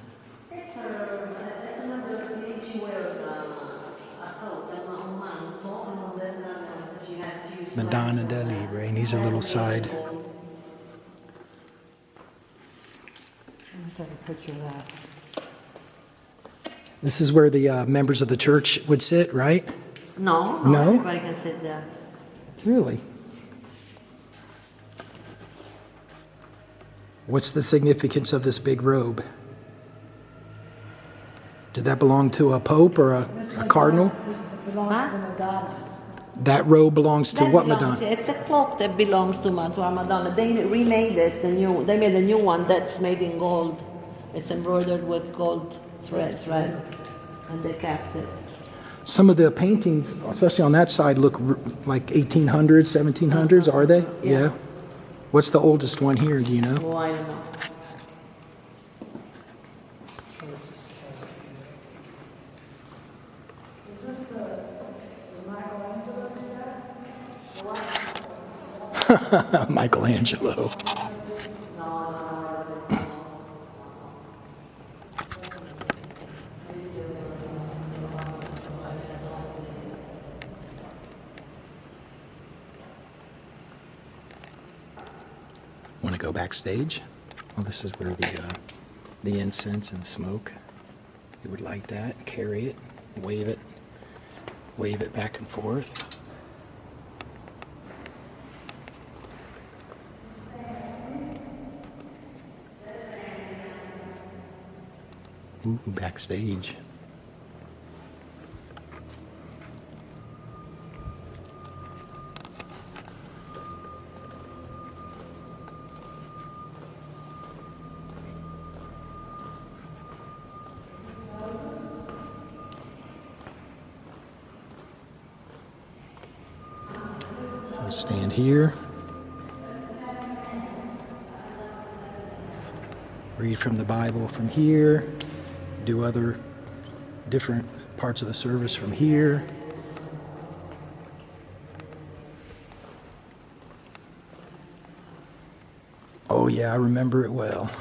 Madonna del Libre, and these are little side. Let me take a picture of that. This is where the members of the church would sit, right? No, No? everybody can sit there. Really? What's the significance of this big robe? Did that belong to a pope or a cardinal? This belongs to Madonna. That robe belongs to That what belongs- Madonna? It's a cloak that belongs to our Madonna. They remade it. They made a new one that's made in gold. It's embroidered with gold threads, right? And they kept it. Some of the paintings, especially on that side, look like 1800s, 1700s, are they? Yeah. What's the oldest one here, do you know? Oh, I don't know. Is this the Michelangelo? Michelangelo. Want to go backstage? Well, this is where the incense and smoke. You would light that, carry it, wave it back and forth. Ooh, backstage. We'll stand here. Read from the Bible from here. Do other different parts of the service from here. Oh yeah, I remember it well.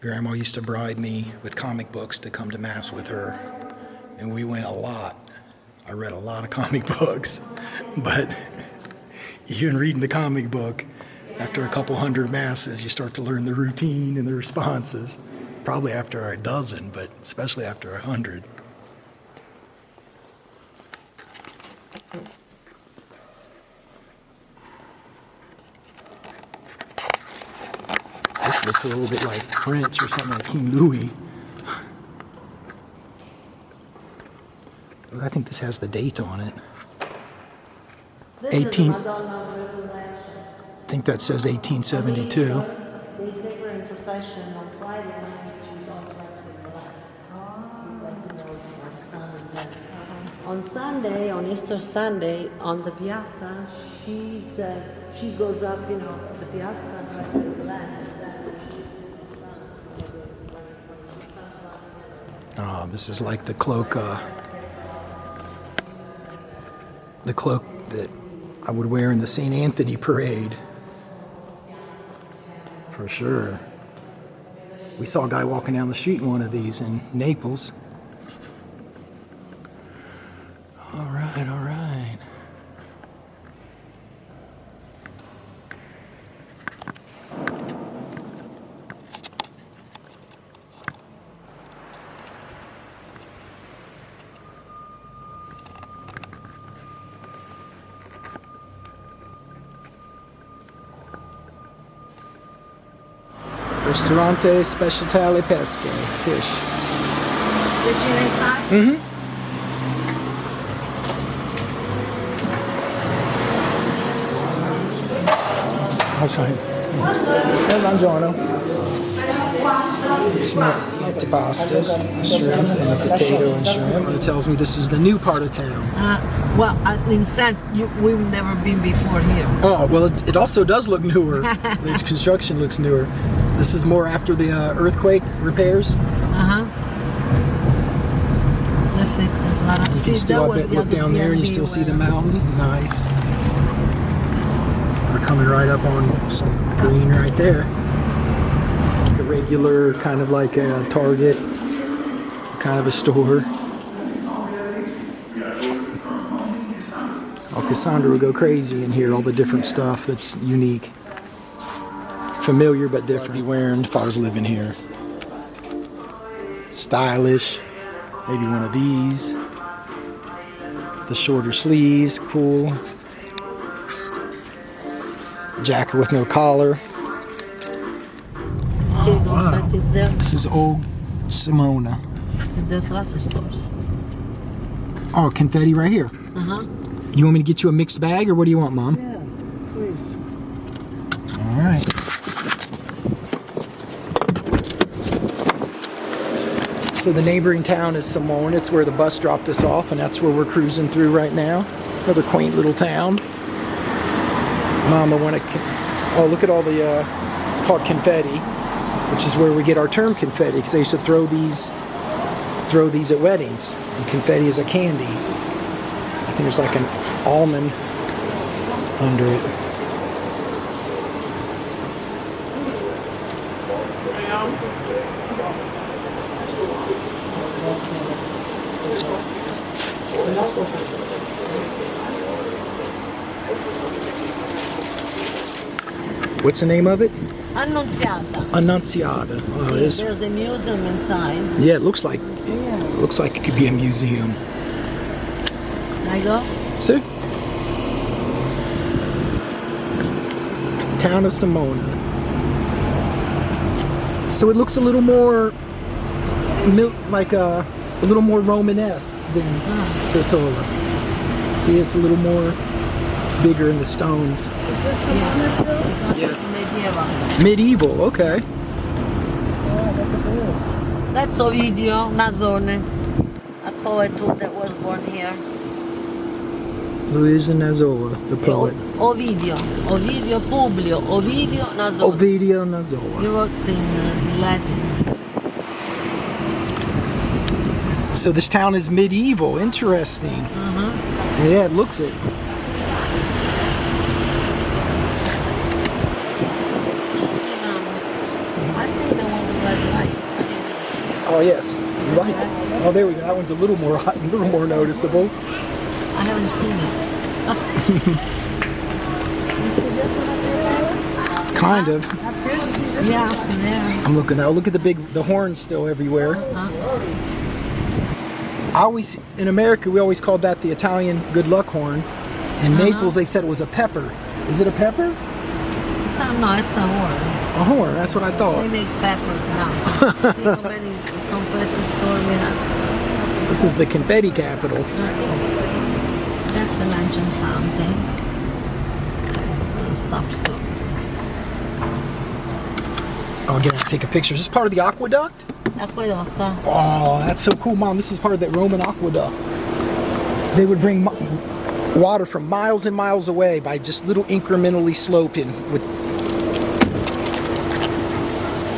Grandma used to bribe me with comic books to come to Mass with her, and we went a lot. I read a lot of comic books, but even reading the comic book, after a couple hundred Masses, you start to learn the routine and the responses. Probably after a dozen, but especially after 100. This looks a little bit like French or something like King Louis. I think this has the date on it. 18. I think that says 1872. They take her in procession on Friday night. On Sunday, on Easter Sunday, on the piazza, she goes up, the piazza dressed in black. This is like the cloak that I would wear in the St. Anthony parade. For sure. We saw a guy walking down the street in one of these in Naples. All right, all right. Ristorante Speciale Pesche, fish. Did you inside? Mm-hmm. I'll show you. Buongiorno. Snapped pastas, shrimp, and a potato and shrimp. It tells me this is the new part of town. In sense, we've never been before here. Oh, well, it also does look newer. The construction looks newer. This is more after the earthquake repairs. The fixes lot of. You can still look down there and you still see the mountain. Nice. We're coming right up on some green right there. A regular, kind of like a Target, kind of a store. Oh, Cassandra would go crazy in here, all the different stuff that's unique. Familiar but different. I'd be wearing if I was living here. Stylish. Maybe one of these. The shorter sleeves, cool. Jacket with no collar. Oh, wow. This is old Sulmona. There's lots of stores. Oh, confetti right here. You want me to get you a mixed bag, or what do you want, Mom? Yeah, please. All right. So the neighboring town is Sulmona. It's where the bus dropped us off, and that's where we're cruising through right now. Another quaint little town. Mama wanted. Oh, look at all the. It's called confetti, which is where we get our term confetti, because they used to throw these at weddings. And confetti is a candy. I think there's like an almond under it. What's the name of it? Annunziata. Annunziata. Oh, it is. There's a museum inside. Yeah, it looks like it could be a museum. Can I go? See? Town of Sulmona. So it looks a little more like a little more Romanesque than Pratola. See, it's a little more bigger in the stones. Yeah. Medieval, okay. That's Ovidio Nazone, a poet that was born here. Luisa Nazola, the poet. Ovidio Publio, Ovidio Nazone. Ovidio Nazola. He wrote in Latin. So this town is medieval. Interesting. Yeah, it looks it. I think the one with red light. Oh yes, right. Oh, there we go. That one's a little more noticeable. I haven't seen it. Kind of. Yeah, there. I'm looking now. Look at the horns still everywhere. In America, we always called that the Italian good luck horn. In Naples, they said it was a pepper. Is it a pepper? No, it's a horn. A horn, that's what I thought. They make peppers now. See how many confetti stores we have. This is the confetti capital. That's a luncheon fountain. Stop so. Oh, again, I'll take a picture. Is this part of the aqueduct? Acquedotto. Oh, that's so cool, Mom. This is part of that Roman aqueduct. They would bring water from miles and miles away by just little incrementally sloping with.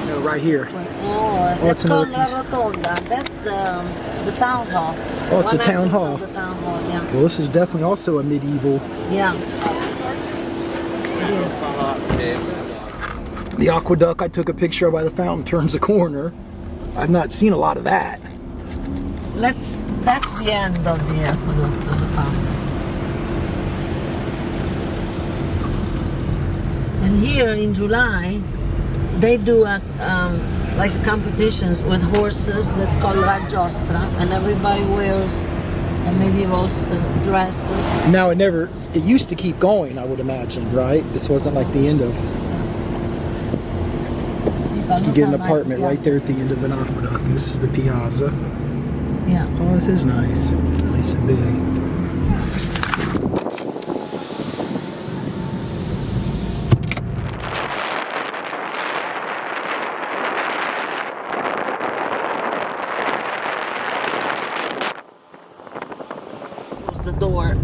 No, right here. Oh, it's that's called another La Rotonda. That's the town hall. Oh, it's a One town entrance hall. of the town hall, yeah. Well, this is definitely also a medieval. Yeah. It is. The aqueduct I took a picture of by the fountain turns a corner. I've not seen a lot of that. That's the end of the aqueduct of the fountain. And here in July, they do like competitions with horses. That's called La Giostra, and everybody wears a medieval dresses. Now it used to keep going, I would imagine, right? This wasn't like the end of. You get an apartment right there at the end of an aqueduct. And this is the piazza. Yeah. Oh, this is nice. Nice and big.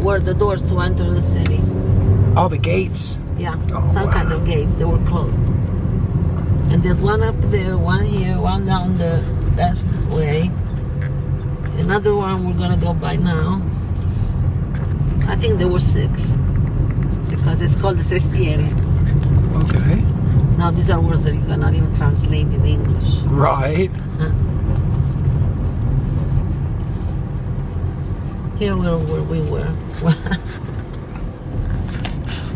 Were the doors to enter the city. Oh, the gates. Yeah, Oh, some wow. kind of gates. They were closed. And there's one up there, one here, one down the that way. Another one we're gonna go by now. I think there were 6 because it's called the Sestiere. Okay. Now these are words that you cannot even translate in English. Right. Here we're where we were.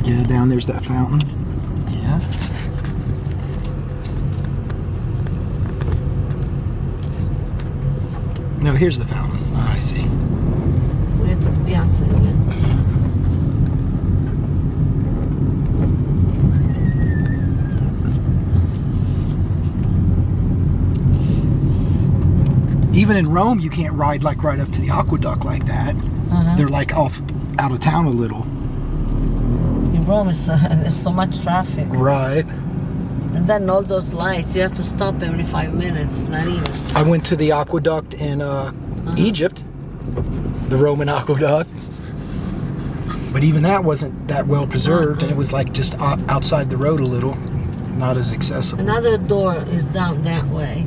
Yeah, down there's that fountain. Yeah. No, here's the fountain. Oh, I see. We're at the piazza again. Even in Rome, you can't ride like right up to the aqueduct like that. They're like off out of town a little. In Rome, there's so much traffic. Right. And then all those lights, you have to stop every 5 minutes, not even. I went to the aqueduct in Egypt, the Roman aqueduct. But even that wasn't that well preserved, and it was like just outside the road a little, not as accessible. Another door is down that way,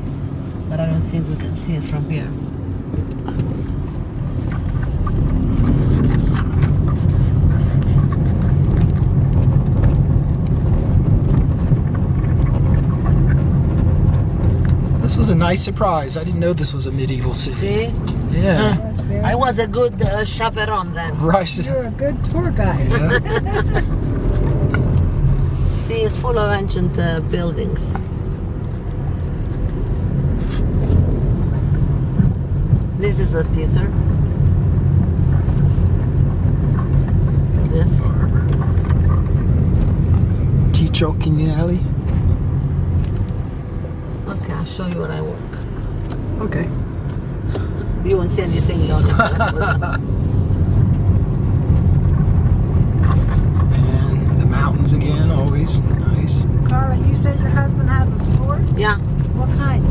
but I don't think we can see it from here. This was a nice surprise. I didn't know this was a medieval city. See? Yeah. I was a good chaperone then. Right. You're a good tour guide. Yeah. See, it's full of ancient buildings. This is a theater. This. Ciccio Chignelli. Okay, I'll show you where I work. Okay. You won't see anything on it. And the mountains again, always nice. Carla, you said your husband has a store? Yeah. What kind?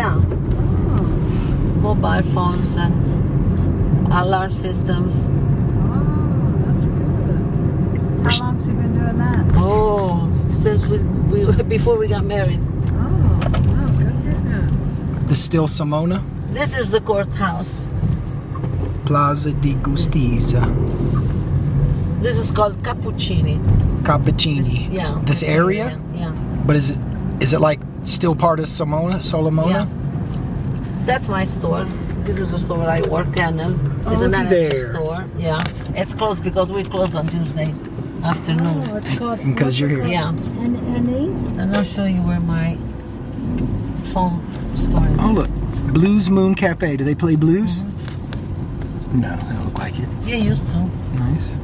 Yeah. Mobile phones and alarm systems. Oh, that's good. How long's he been doing that? Oh, since we before we got married. Oh, good for him. This is still Sulmona? This is the courthouse. Plaza di Giustizia. This is called Cappuccini. Cappuccini. Yeah. This area? Yeah. But is it like still part of Sulmona? Yeah. That's my store. This is the store I work in. It's an energy store. Yeah. It's closed because we close on Tuesday afternoon. Oh, it's called. Because you're here. Yeah. N-E? And I'll show you where my phone store is. Oh, look. Blues Moon Cafe. Do they play blues? No, they don't look like it. You used to. Nice.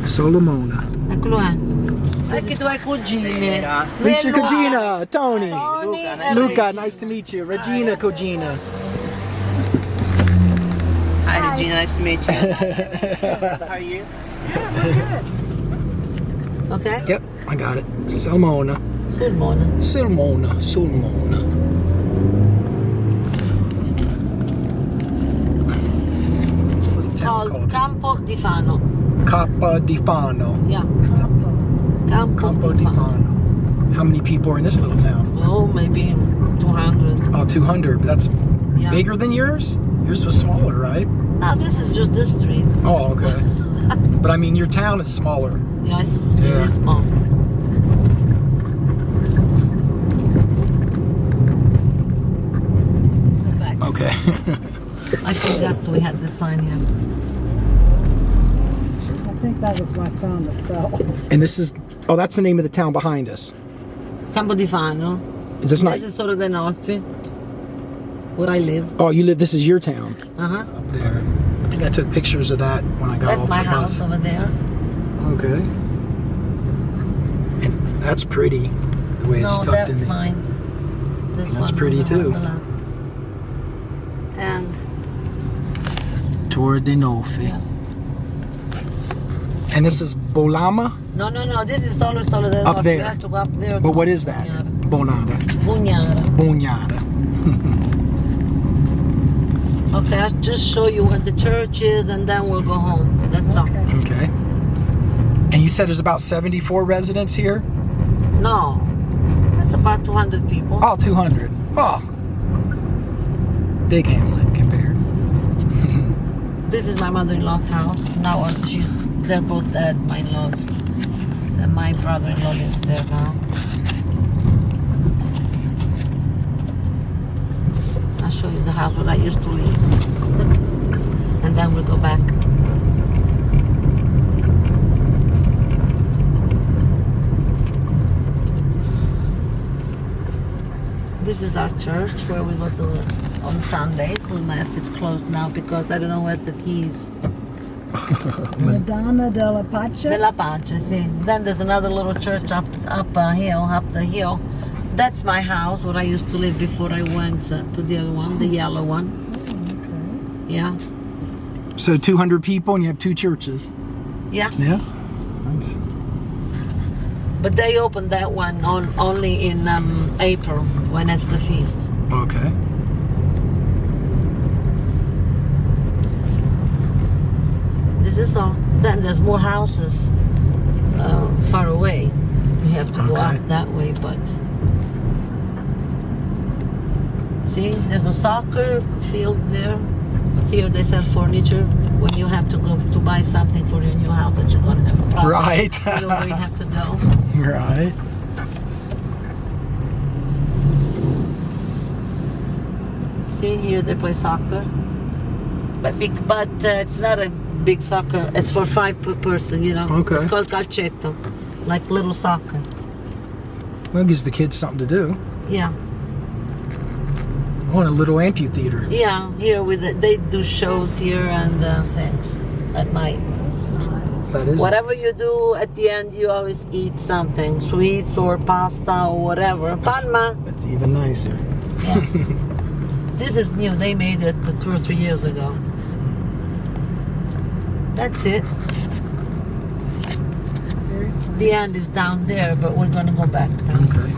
Sulmona. Eccolo anche i tuoi cugini. Meet your cugina, Tony. Tony and Luca, Regina. nice to meet you. Regina Cugina. Hi, Regina. Nice to meet you. How are you? Okay? Yep, I got it. Sulmona. Sulmona. Sulmona. It's called Campo di Fano. Cappa di Fano. Yeah. Campo di Fano. How many people are in this little town? Oh, maybe 200. Oh, 200. But that's Yeah. bigger than yours? Yours was smaller, right? No, this is just this street. Oh, okay. But I mean, your town is smaller. Yes, Yeah. it is small. Go back. Okay. I forgot we had the sign here. I think that was my phone that fell. And this is, oh, that's the name of the town behind us. Campo di Fano. Is this not, This is Torre de Nolfi, where I live. oh, you live, this is your town. Uh-huh. Up there. I think I took pictures of that when I got That's off my the house bus. over there. Okay. And that's pretty, the way it's No, tucked that's in there. mine. This That's one pretty on the too. left. And Torre de Nolfi. Yeah. And this is Bolama? no, this is Torre de Nolfi. Up there. You have to go up there. But what is that? Bonada. Bugnara. Bugnara. Okay, I'll just show you where the church is and then we'll go home. That's all. Okay. And you said there's about 74 residents here? No, that's about 200 people. Oh, 200. Oh. Big hamlet compared. This is my mother-in-law's house. Now they're both dead, my in-laws. And my brother-in-law lives there now. I'll show you the house where I used to live. And then we'll go back. This is our church where we go to on Sundays. The mass is closed now because I don't know where's the keys. Madonna della Pace. Della Pace, see. Then there's another little church up the hill. That's my house where I used to live before I went to the other one, the yellow one. Oh, okay. Yeah. So 200 people and you have two churches. Yeah. Yeah. Nice. But they opened that one only in April when it's the feast. Okay. This is all. Then there's more houses far away. You have to go Okay. out that way, but see, there's a soccer field there. Here they sell furniture. When you have to go to buy something for your new house that you're gonna have a problem. Right. You know where you have to go. Right. See, here they play soccer. But it's not a big soccer. It's for 5 per person, you know. Okay. It's called calcetto, like little soccer. Well, it gives the kids something to do. Yeah. I want a little amphitheater. Yeah, here they do shows here and things at night. That is. Whatever you do, at the end you always eat something, sweets or pasta or whatever. Palma. That's even nicer. Yeah. This is new. They made it 2 or 3 years ago. That's it. The end is down there, but we're gonna go back now. Okay.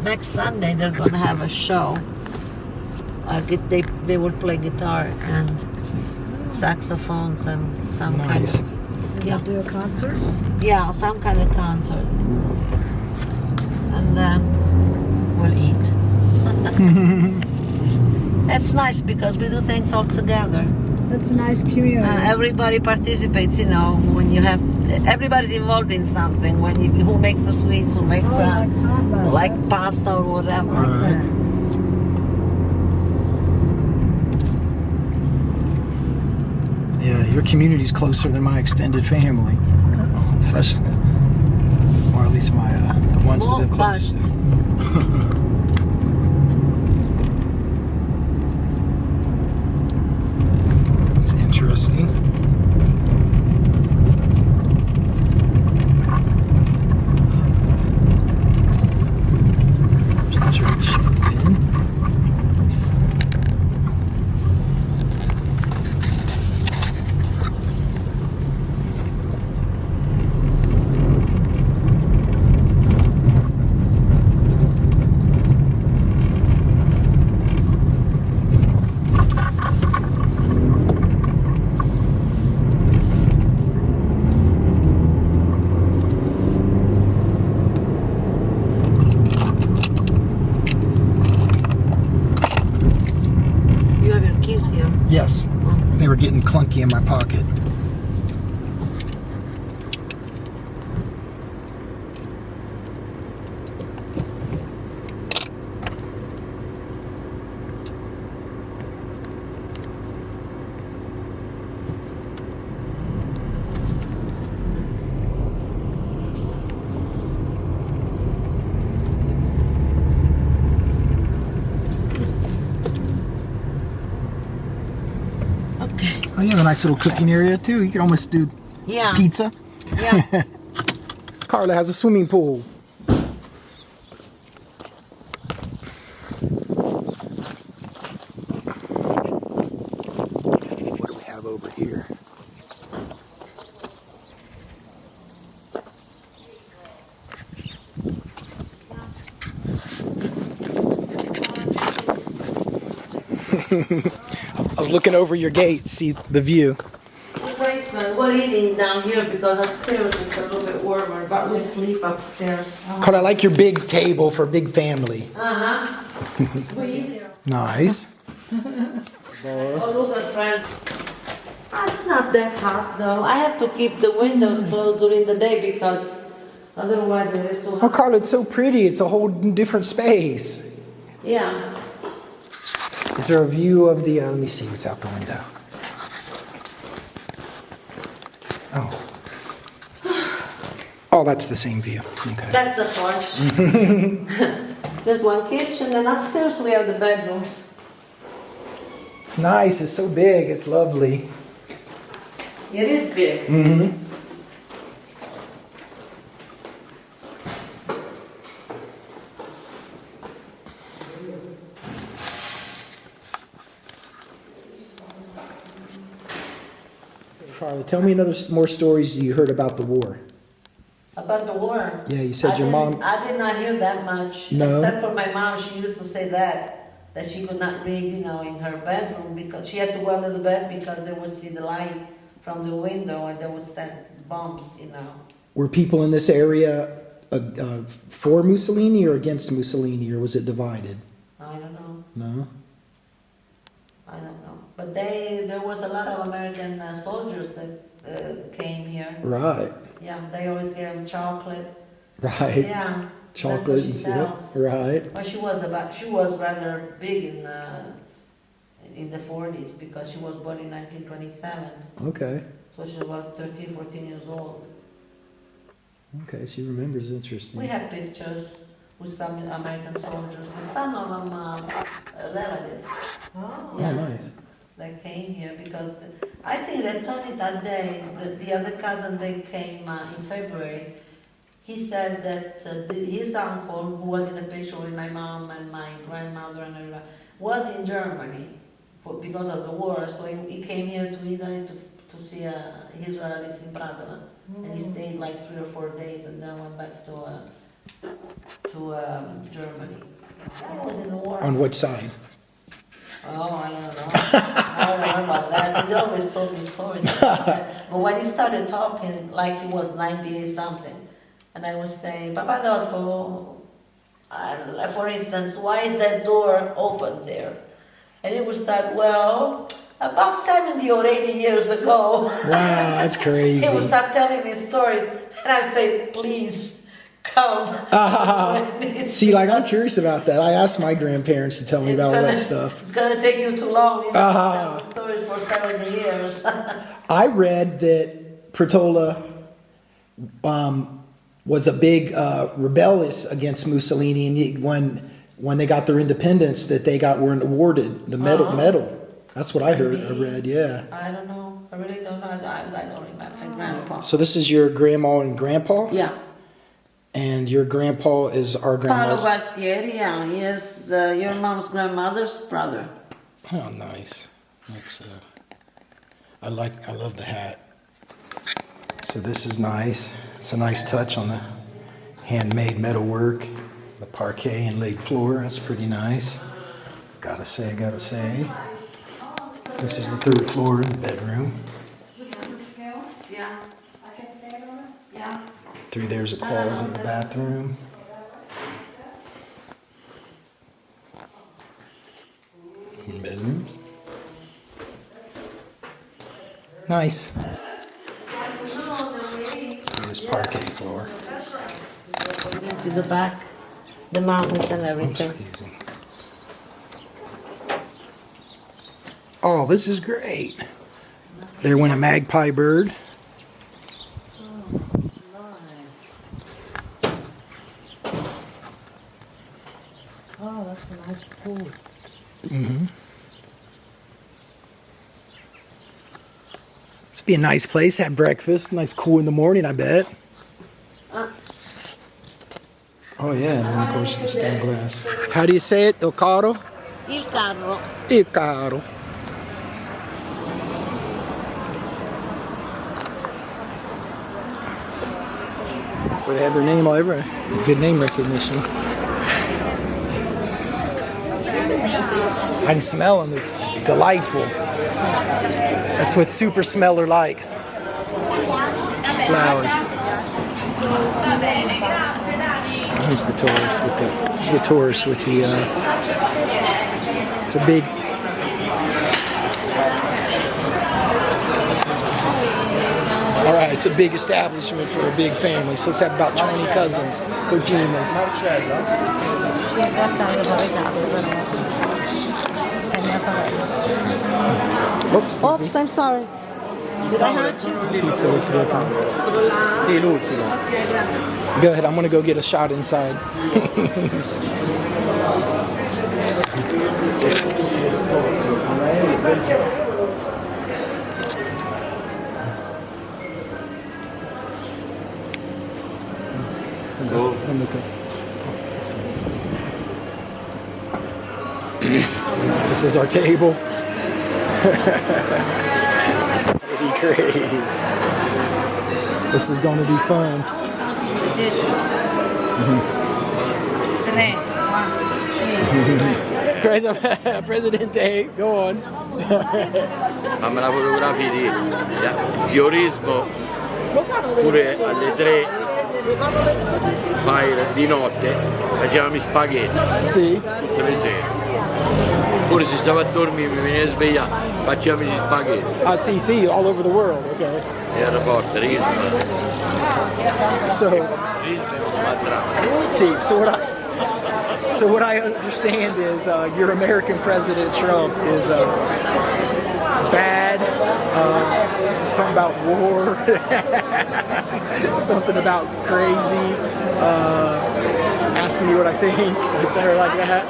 next Sunday they're gonna have a show. They will play guitar and saxophones and some kind Nice. of They'll do a concert? yeah, some kind of concert. And then we'll eat. It's nice because we do things all together. That's a nice community. Everybody participates, you know, when you have, everybody's involved in something. Who makes the sweets, who makes like pasta or whatever. Right. Yeah, your community's closer than my extended family, especially, or at least my the ones that live closest to. It's interesting. There's the church again. You have your keys here. Yes, they were getting clunky in my pocket. Oh, you have a nice little cooking area too. You can almost do Yeah. pizza. Yeah. Carla has a swimming pool. What do we have over here? I was looking over your gate, see the view. We're eating down here because upstairs it's a little bit warmer, but we sleep upstairs. Carla, I like your big table for a big family. We eat here. Nice. Oh, look at friends. It's not that hot though. I have to keep the windows closed during the day because otherwise it is too Oh, hot. Carla, it's so pretty. It's a whole different space. Yeah. Is there a view of the, let me see what's out the window. Oh. Oh, that's the same view. Okay. That's the porch. There's one kitchen and upstairs we have the bedrooms. It's nice. It's so big. It's lovely. It is big. Mm-hmm. Carla, tell me more stories you heard about the war. About the war. Yeah, you said your mom. I did not hear that much. No. Except for my mom, she used to say that she could not read, you know, in her bedroom because she had to go under the bed because they would see the light from the window and they would send bombs, you know. Were people in this area for Mussolini or against Mussolini, or was it divided? I don't know. No. I don't know. But there was a lot of American soldiers that came here. Right. Yeah, they always gave them chocolate. Right. Yeah. Chocolate and stuff. Right. Well, she was rather big in the 40s because she was born in 1927. Okay. So she was 13, 14 years old. Okay, she remembers. Interesting. We have pictures with some American soldiers, and some of them relatives. Oh. Yeah. Oh, nice. They came here because I think that Tony that day, the other cousin, they came in February. He said that his uncle, who was in the picture with my mom and my grandmother and everybody, was in Germany because of the war. So he came here to Italy to see his relatives in Pratola. And he stayed like 3 or 4 days and then went back to to Germany. I was in the war. On which side? Oh, I don't know. I don't remember about that. He always told me stories about that. But when he started talking, like he was 98 something, and I was saying, Papa Adolfo, for instance, why is that door open there? And he would start, well, about 70 or 80 years ago. Wow, that's crazy. He would start telling me stories, and I'd say, please, come. See, like, I'm curious about that. I asked my grandparents to tell me about all that stuff. It's going to take you too long, you know, to tell me stories for 70 years. I read that Pratola was a big rebellious against Mussolini, and when they got their independence, that they were awarded the medal. That's what I read. Yeah. I don't know. I really don't know. I don't remember. Grandpa. So this is your grandma and grandpa? Yeah. And your grandpa is our grandma's. Paolo Gualtieri, yeah, he is your mom's grandmother's brother. Oh, nice. That's I love the hat. So this is nice. It's a nice touch on the handmade metalwork, the parquet inlaid floor. That's pretty nice. Gotta say. This is the third floor in the bedroom. This is a scale? Yeah. I can stand on it? Yeah. Through there's a closet in the bathroom. Bedroom. Nice. This parquet floor. See the back, the mountains and everything. Oops, easy. Oh, this is great. There went a magpie bird. Oh, that's a nice pool. Mm-hmm. This be a nice place. Have breakfast. Nice, cool in the morning, I bet. Oh yeah, and then of course the stained glass. How do you say it? Il carro? Il carro. Il carro. But they have their name all over. Good name recognition. I can smell them. It's delightful. That's what super smeller likes. Flowers. Here's the tourist with the. It's a big. All right, it's a big establishment for a big family. So let's have about 20 cousins, coginas. Oops, I'm sorry. Did I hurt you? Pizza looks different. Sì, l'ultimo. Go ahead, I'm gonna go get a shot inside. This is our table. It's pretty great. This is going to be fun. Presidente, go on. Fammi la fotografia di ziorismo pure alle 3 di notte facevamo i spaghetti tutte le sere. Pure se stavo a dormire mi veniva a svegliare, facciamo gli spaghetti. Ah, sì, all over the world, okay. Era forte, So what I understand is your American President Trump is bad, something about war, something about crazy, asking me what I think, etc. like that.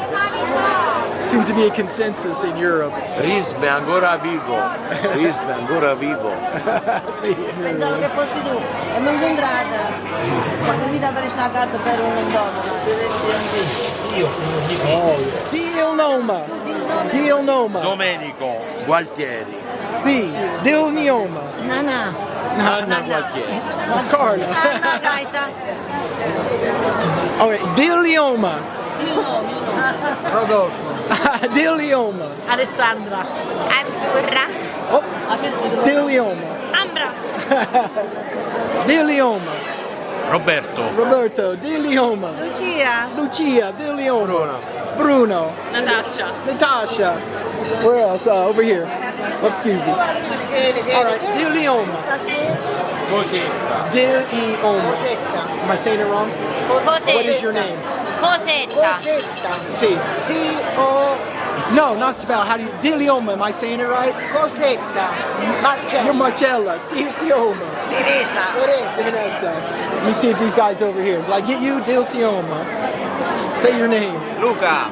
Seems to be a consensus in Europe. Risme ancora vivo. Sì. Pensavo che fossi tu. E non incontrata. Quando mi dà per stare a casa per un dono. Dio Noma. Domenico Gualtieri. Sì, Dio Noma. Nana. Anna Guazieri. Carla. Anna Gaita. Okay, Dilioma. Rodolfo. Dilioma. Alessandra. Azzurra. Oh, Dilioma. Ambra. Dilioma. Roberto. Dilioma. Lucia. Dilioma. Bruno. Natasha. Where else? Over here. Excuse me. All right, Dilioma. Dilioma. Am I saying it wrong? Cosetta. What is your name? Cosetta. See. No, not spell. How do you? Dilioma. Am I saying it right? Cosetta. You're Marcella. Dilioma. Teresa. Vanessa. Let me see if these guys over here. Did I get you? Dilioma. Say your name. Luca.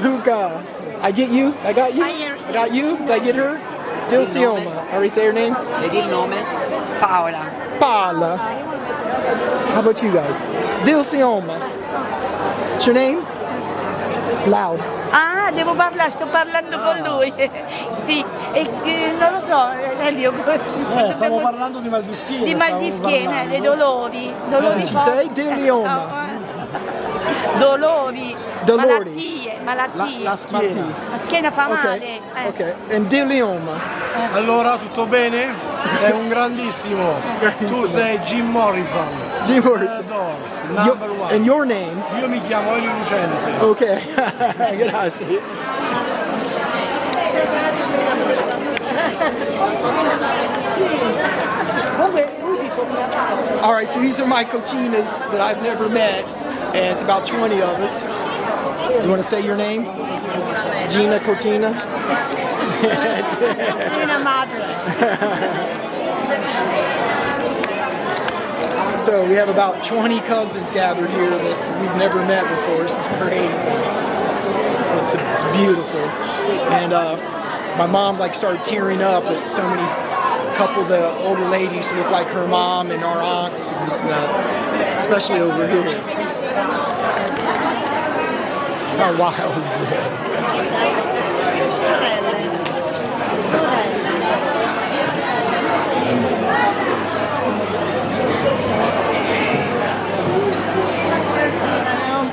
I get you? I got you? I got you? Did I get her? Dilioma. Already say her name? Vedi il nome? Paola. Paola. How about you guys? Dilioma. What's your name? Loud. Ah, devo parlare, sto parlando con lui. Sì, non lo so, Elio. Stiamo parlando di mal di schiena. Di mal di schiena, dei dolori. Dolori Ci sei? Dilioma. Dolori. Malattie. La schiena. La schiena fa male. Ok. E Dilioma. Allora, tutto bene? Sei un grandissimo. Tu sei Jim Morrison. Jim Morrison. Number one. And your name? Io mi chiamo Elio Lucente. Ok. Grazie. All right, so these are my cochinas that I've never met, and it's about 20 of us. You want to say your name? Gina Cochina? Gina Madre. So we have about 20 cousins gathered here that we've never met before. This is crazy. It's beautiful. And my mom started tearing up at so many couple of the older ladies look like her mom and our aunts, especially over here. How wild is this?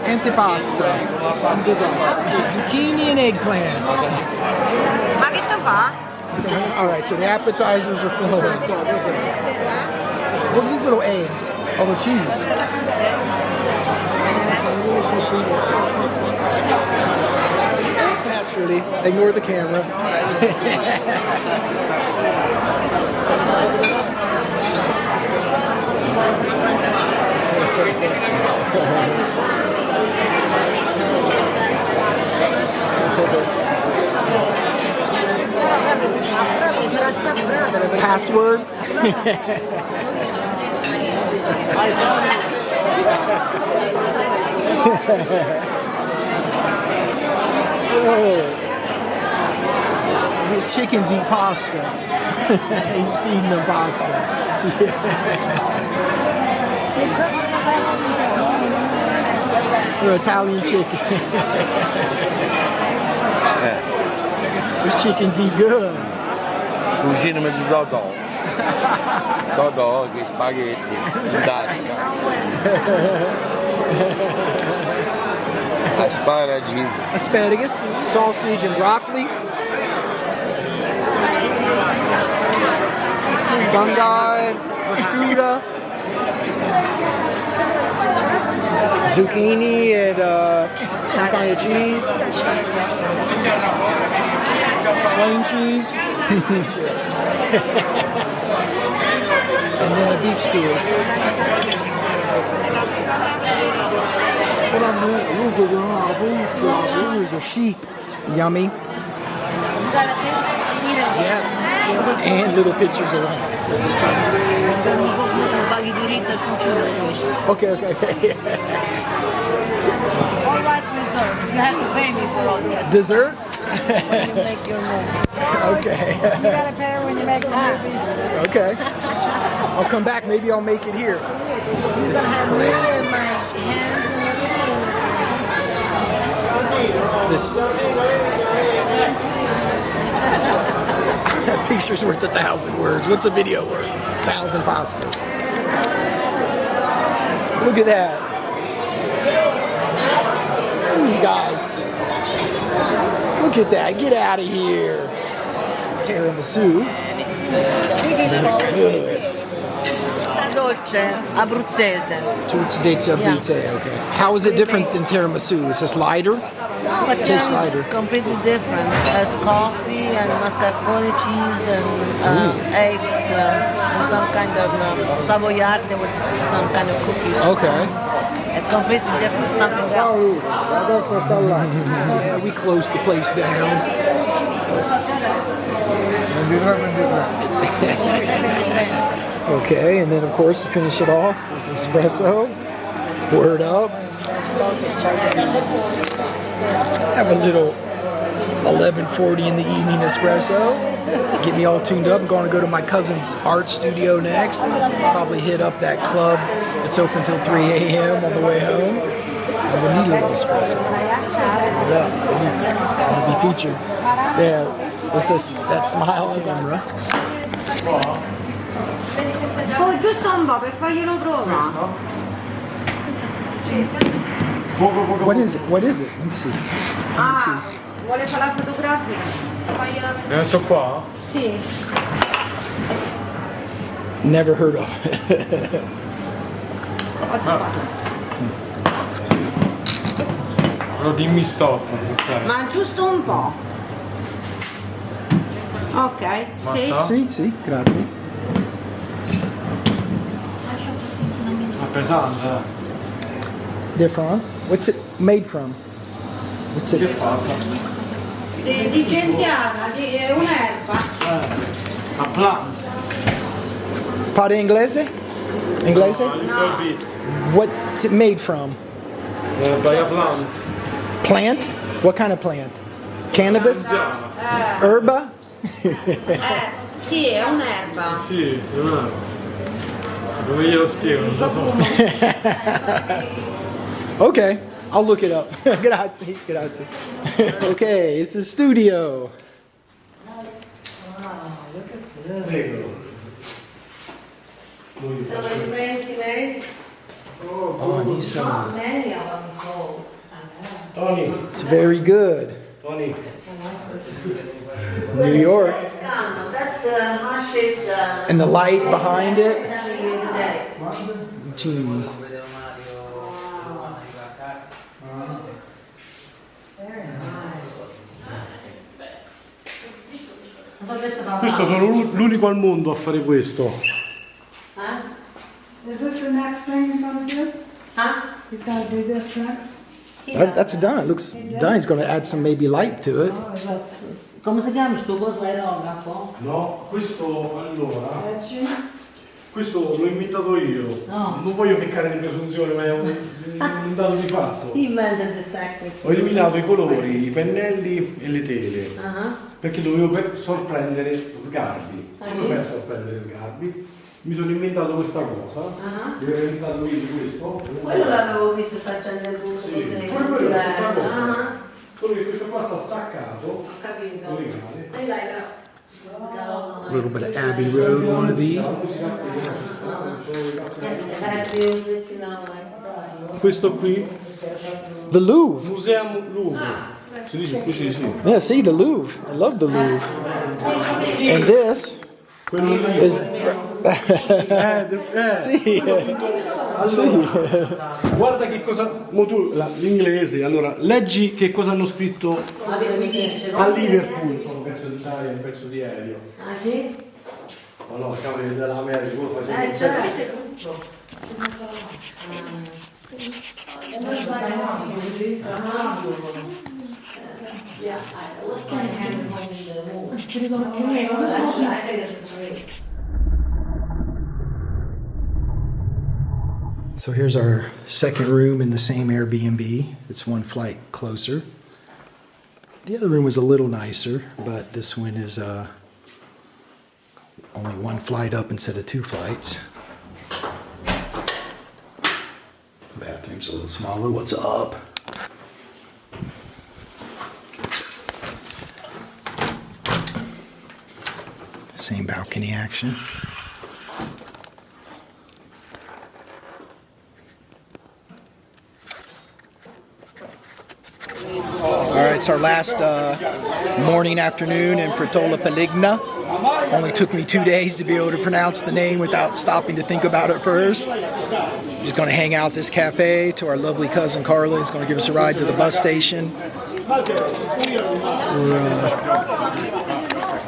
Antipasta. Zucchini and eggplant. Ma che tu fa? All right, so the appetizers are flowing. What are these little eggs? Oh, the cheese. Naturally, ignore the camera. Password. These chickens eat pasta. He's feeding them pasta. They're Italian chicken. These chickens eat good. Cucinami di Totò. Totò che spaghetti in tasca. Asparagus, sausage and broccoli. Fungi, prosciutto. Zucchini and some kind of cheese. Plain cheese. Chips. And then a beef stew. Ooh, there's a sheep. Yummy. Yes. And little pictures of them. Okay. All right, reserved. You have to pay me for all this. Dessert? When you make your movie. Okay. You gotta pay her when you make the movie. Okay. I'll come back. Maybe I'll make it here. This is crazy. This. A picture's worth 1,000 words. What's a video worth? 1,000 pastas. Look at that. These guys. Look at that. Get out of here. Tiramisu. Looks good. Dolce abruzzese. Dolce Abruzzese, okay. How is it different than tiramisu? It's just lighter? No, but Tastes lighter. it's completely different. It has coffee and mascarpone cheese and eggs and some kind of savoiardi with some kind of cookies. Okay. It's completely different, something else. Yeah, we closed the place down. Okay, and then of course to finish it off, espresso, word up. Have a little 11:40 in the evening espresso. Get me all tuned up. I'm going to go to my cousin's art studio next. Probably hit up that club. It's open till 3 a.m. on the way home. I'm going to need a little espresso. Yeah, I'm going to be featured. Yeah, that smile is on, right? Oh, giusto un po' per farglielo provare. What is it? What is it? Let me see. Vuole fare la fotografica? È detto qua? Sì. Never heard of it. No, dimmi stop. Okay. Ma giusto un po'. Ok. Sì, sì, grazie. È pesante. Different. What's it made from? What's it? Di genziana, è un'erba. A plant. Parli inglese? Inglese? A little bit. What's it made from? By a plant. Plant? What kind of plant? Cannabis? Herba? Sì, è un'erba. Sì, come glielo spiego, non lo so. Okay, I'll look it up. Grazie, grazie. Okay, it's the studio. Oh, these Tony. It's very good. Tony. New York. That's the heart-shaped. And the light behind it. Questo sono l'unico al mondo a fare questo. Is this the next thing he's gonna do? He's gonna do this next? That's done. It looks done. He's going to add some maybe light to it. Come si chiama sto coso aerografo? No, questo allora. Questo l'ho inventato io. No. Non voglio peccare di presunzione, ma è un dato di fatto. Ho eliminato i colori, i pennelli e le tele. Perché dovevo sorprendere Sgarbi. Come fai a sorprendere Sgarbi? Mi sono inventato questa cosa. Ho realizzato io questo. Quello l'avevo visto facendo il buco con te. Quello è la stessa cosa. Solo che questo qua sta staccato. Ho capito. Legale. Dai, però. A little bit of Abbey Road wannabe. Questo qui. The Louvre. Museum Louvre. Si dice così, sì. Yeah, see, the Louvre. I love the Louvre. And this is... Sì. Sì. Guarda che cosa... L'inglese, allora, leggi che cosa hanno scritto a Liverpool. Un pezzo d'Italia, un pezzo di aereo. Ah sì? Oh no, cavoli dell'America, quello faceva... Certo. So here's our second room in the same Airbnb. It's one flight closer. The other room was a little nicer, but this one is only one flight up instead of two flights. Bathroom's a little smaller. What's up? Same balcony action. Alright, it's our last morning, afternoon in Pratola Peligna. Only took me 2 days to be able to pronounce the name without stopping to think about it first. Just going to hang out at this cafe till our lovely cousin Carla is going to give us a ride to the bus station.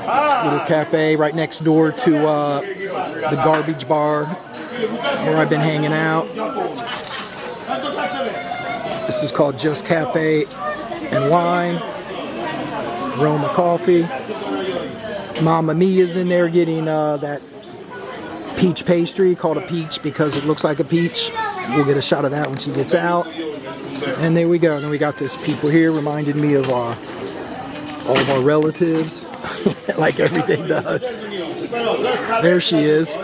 This little cafe right next door to the garbage bar where I've been hanging out. This is called Just Cafe and Wine. Roma Coffee. Mama Mia's in there getting that peach pastry called a peach because it looks like a peach. We'll get a shot of that when she gets out. And there we go. Then we got this people here reminded me of all of our relatives, like everything does. There she is.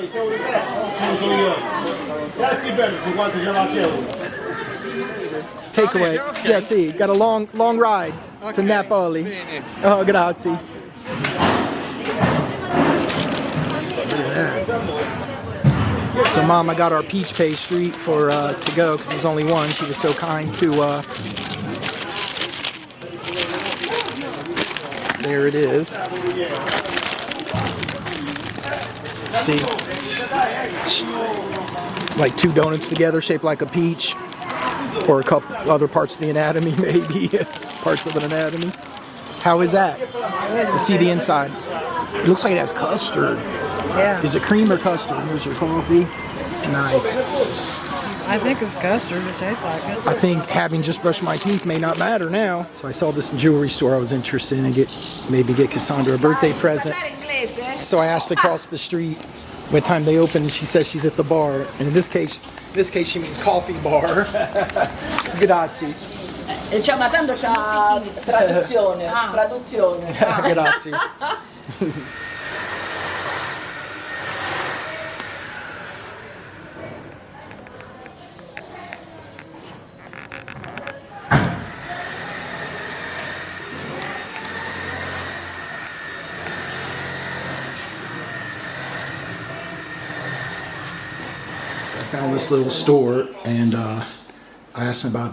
Takeaway. Yeah, see, got a long ride to Napoli. Oh, grazie. Look at that. So Mama got our peach pastry for to go because there was only one. She was so kind to. There it is. See, like 2 donuts together, shaped like a peach, or a couple other parts of the anatomy, maybe parts of an anatomy. How is that? Let's see the inside. It looks like it has custard. Yeah. Is it cream or custard? Here's your coffee. Nice. I think it's custard. It tastes like it. I think having just brushed my teeth may not matter now. So I saw this jewelry store I was interested in and maybe get Cassandra a birthday present. So I asked across the street what time they open, and she says she's at the bar. And in this case she means coffee bar. Grazie. Ma tanto c'ha traduzione. Grazie. I found this little store and I asked them about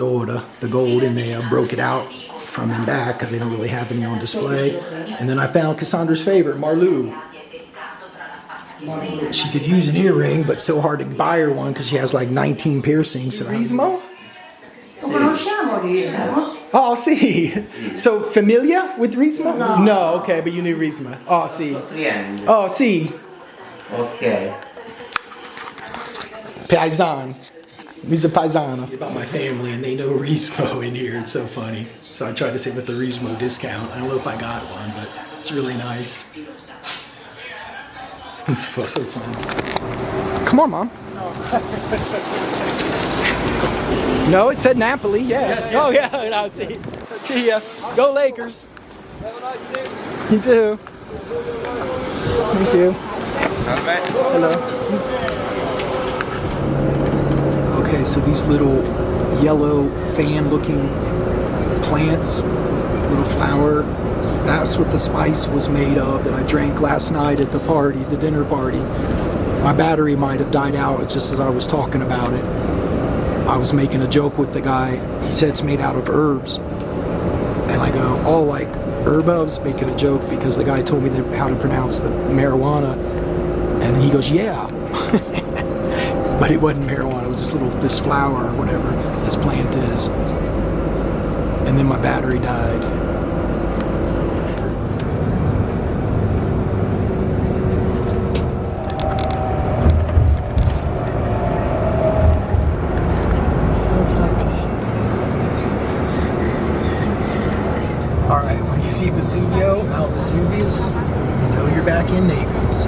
the gold, and they broke it out from and back because they don't really have any on display. And then I found Cassandra's favorite, Marlou. She could use an earring, but so hard to buy her one because she has like 19 piercings. Rismo? Oh, see. So familiar with Rismo? No, okay, but you knew Rismo. Oh, see. Oh, see. Okay. Paisan. He's a paisano. About my family, and they know Rismo in here. It's so funny. So I tried to say with the Rismo discount. I don't know if I got one, but it's really nice. It's so fun. Come on, Mom. No, it said Napoli. Yeah. Yes. Oh, yeah. No, see ya. Go Lakers. Have a nice day. You too. Thank you. Hello. Okay, so these little yellow fan-looking plants, little flower, that's what the spice was made of that I drank last night at the party, the dinner party. My battery might have died out just as I was talking about it. I was making a joke with the guy. He said it's made out of herbs. And I go, oh, like herb? I was making a joke because the guy told me how to pronounce the marijuana. And then he goes, yeah. But it wasn't marijuana, it was this flower or whatever this plant is. And then my battery died. Alright, when you see Vesuvio, Mount Vesuvius, you know you're back in Naples.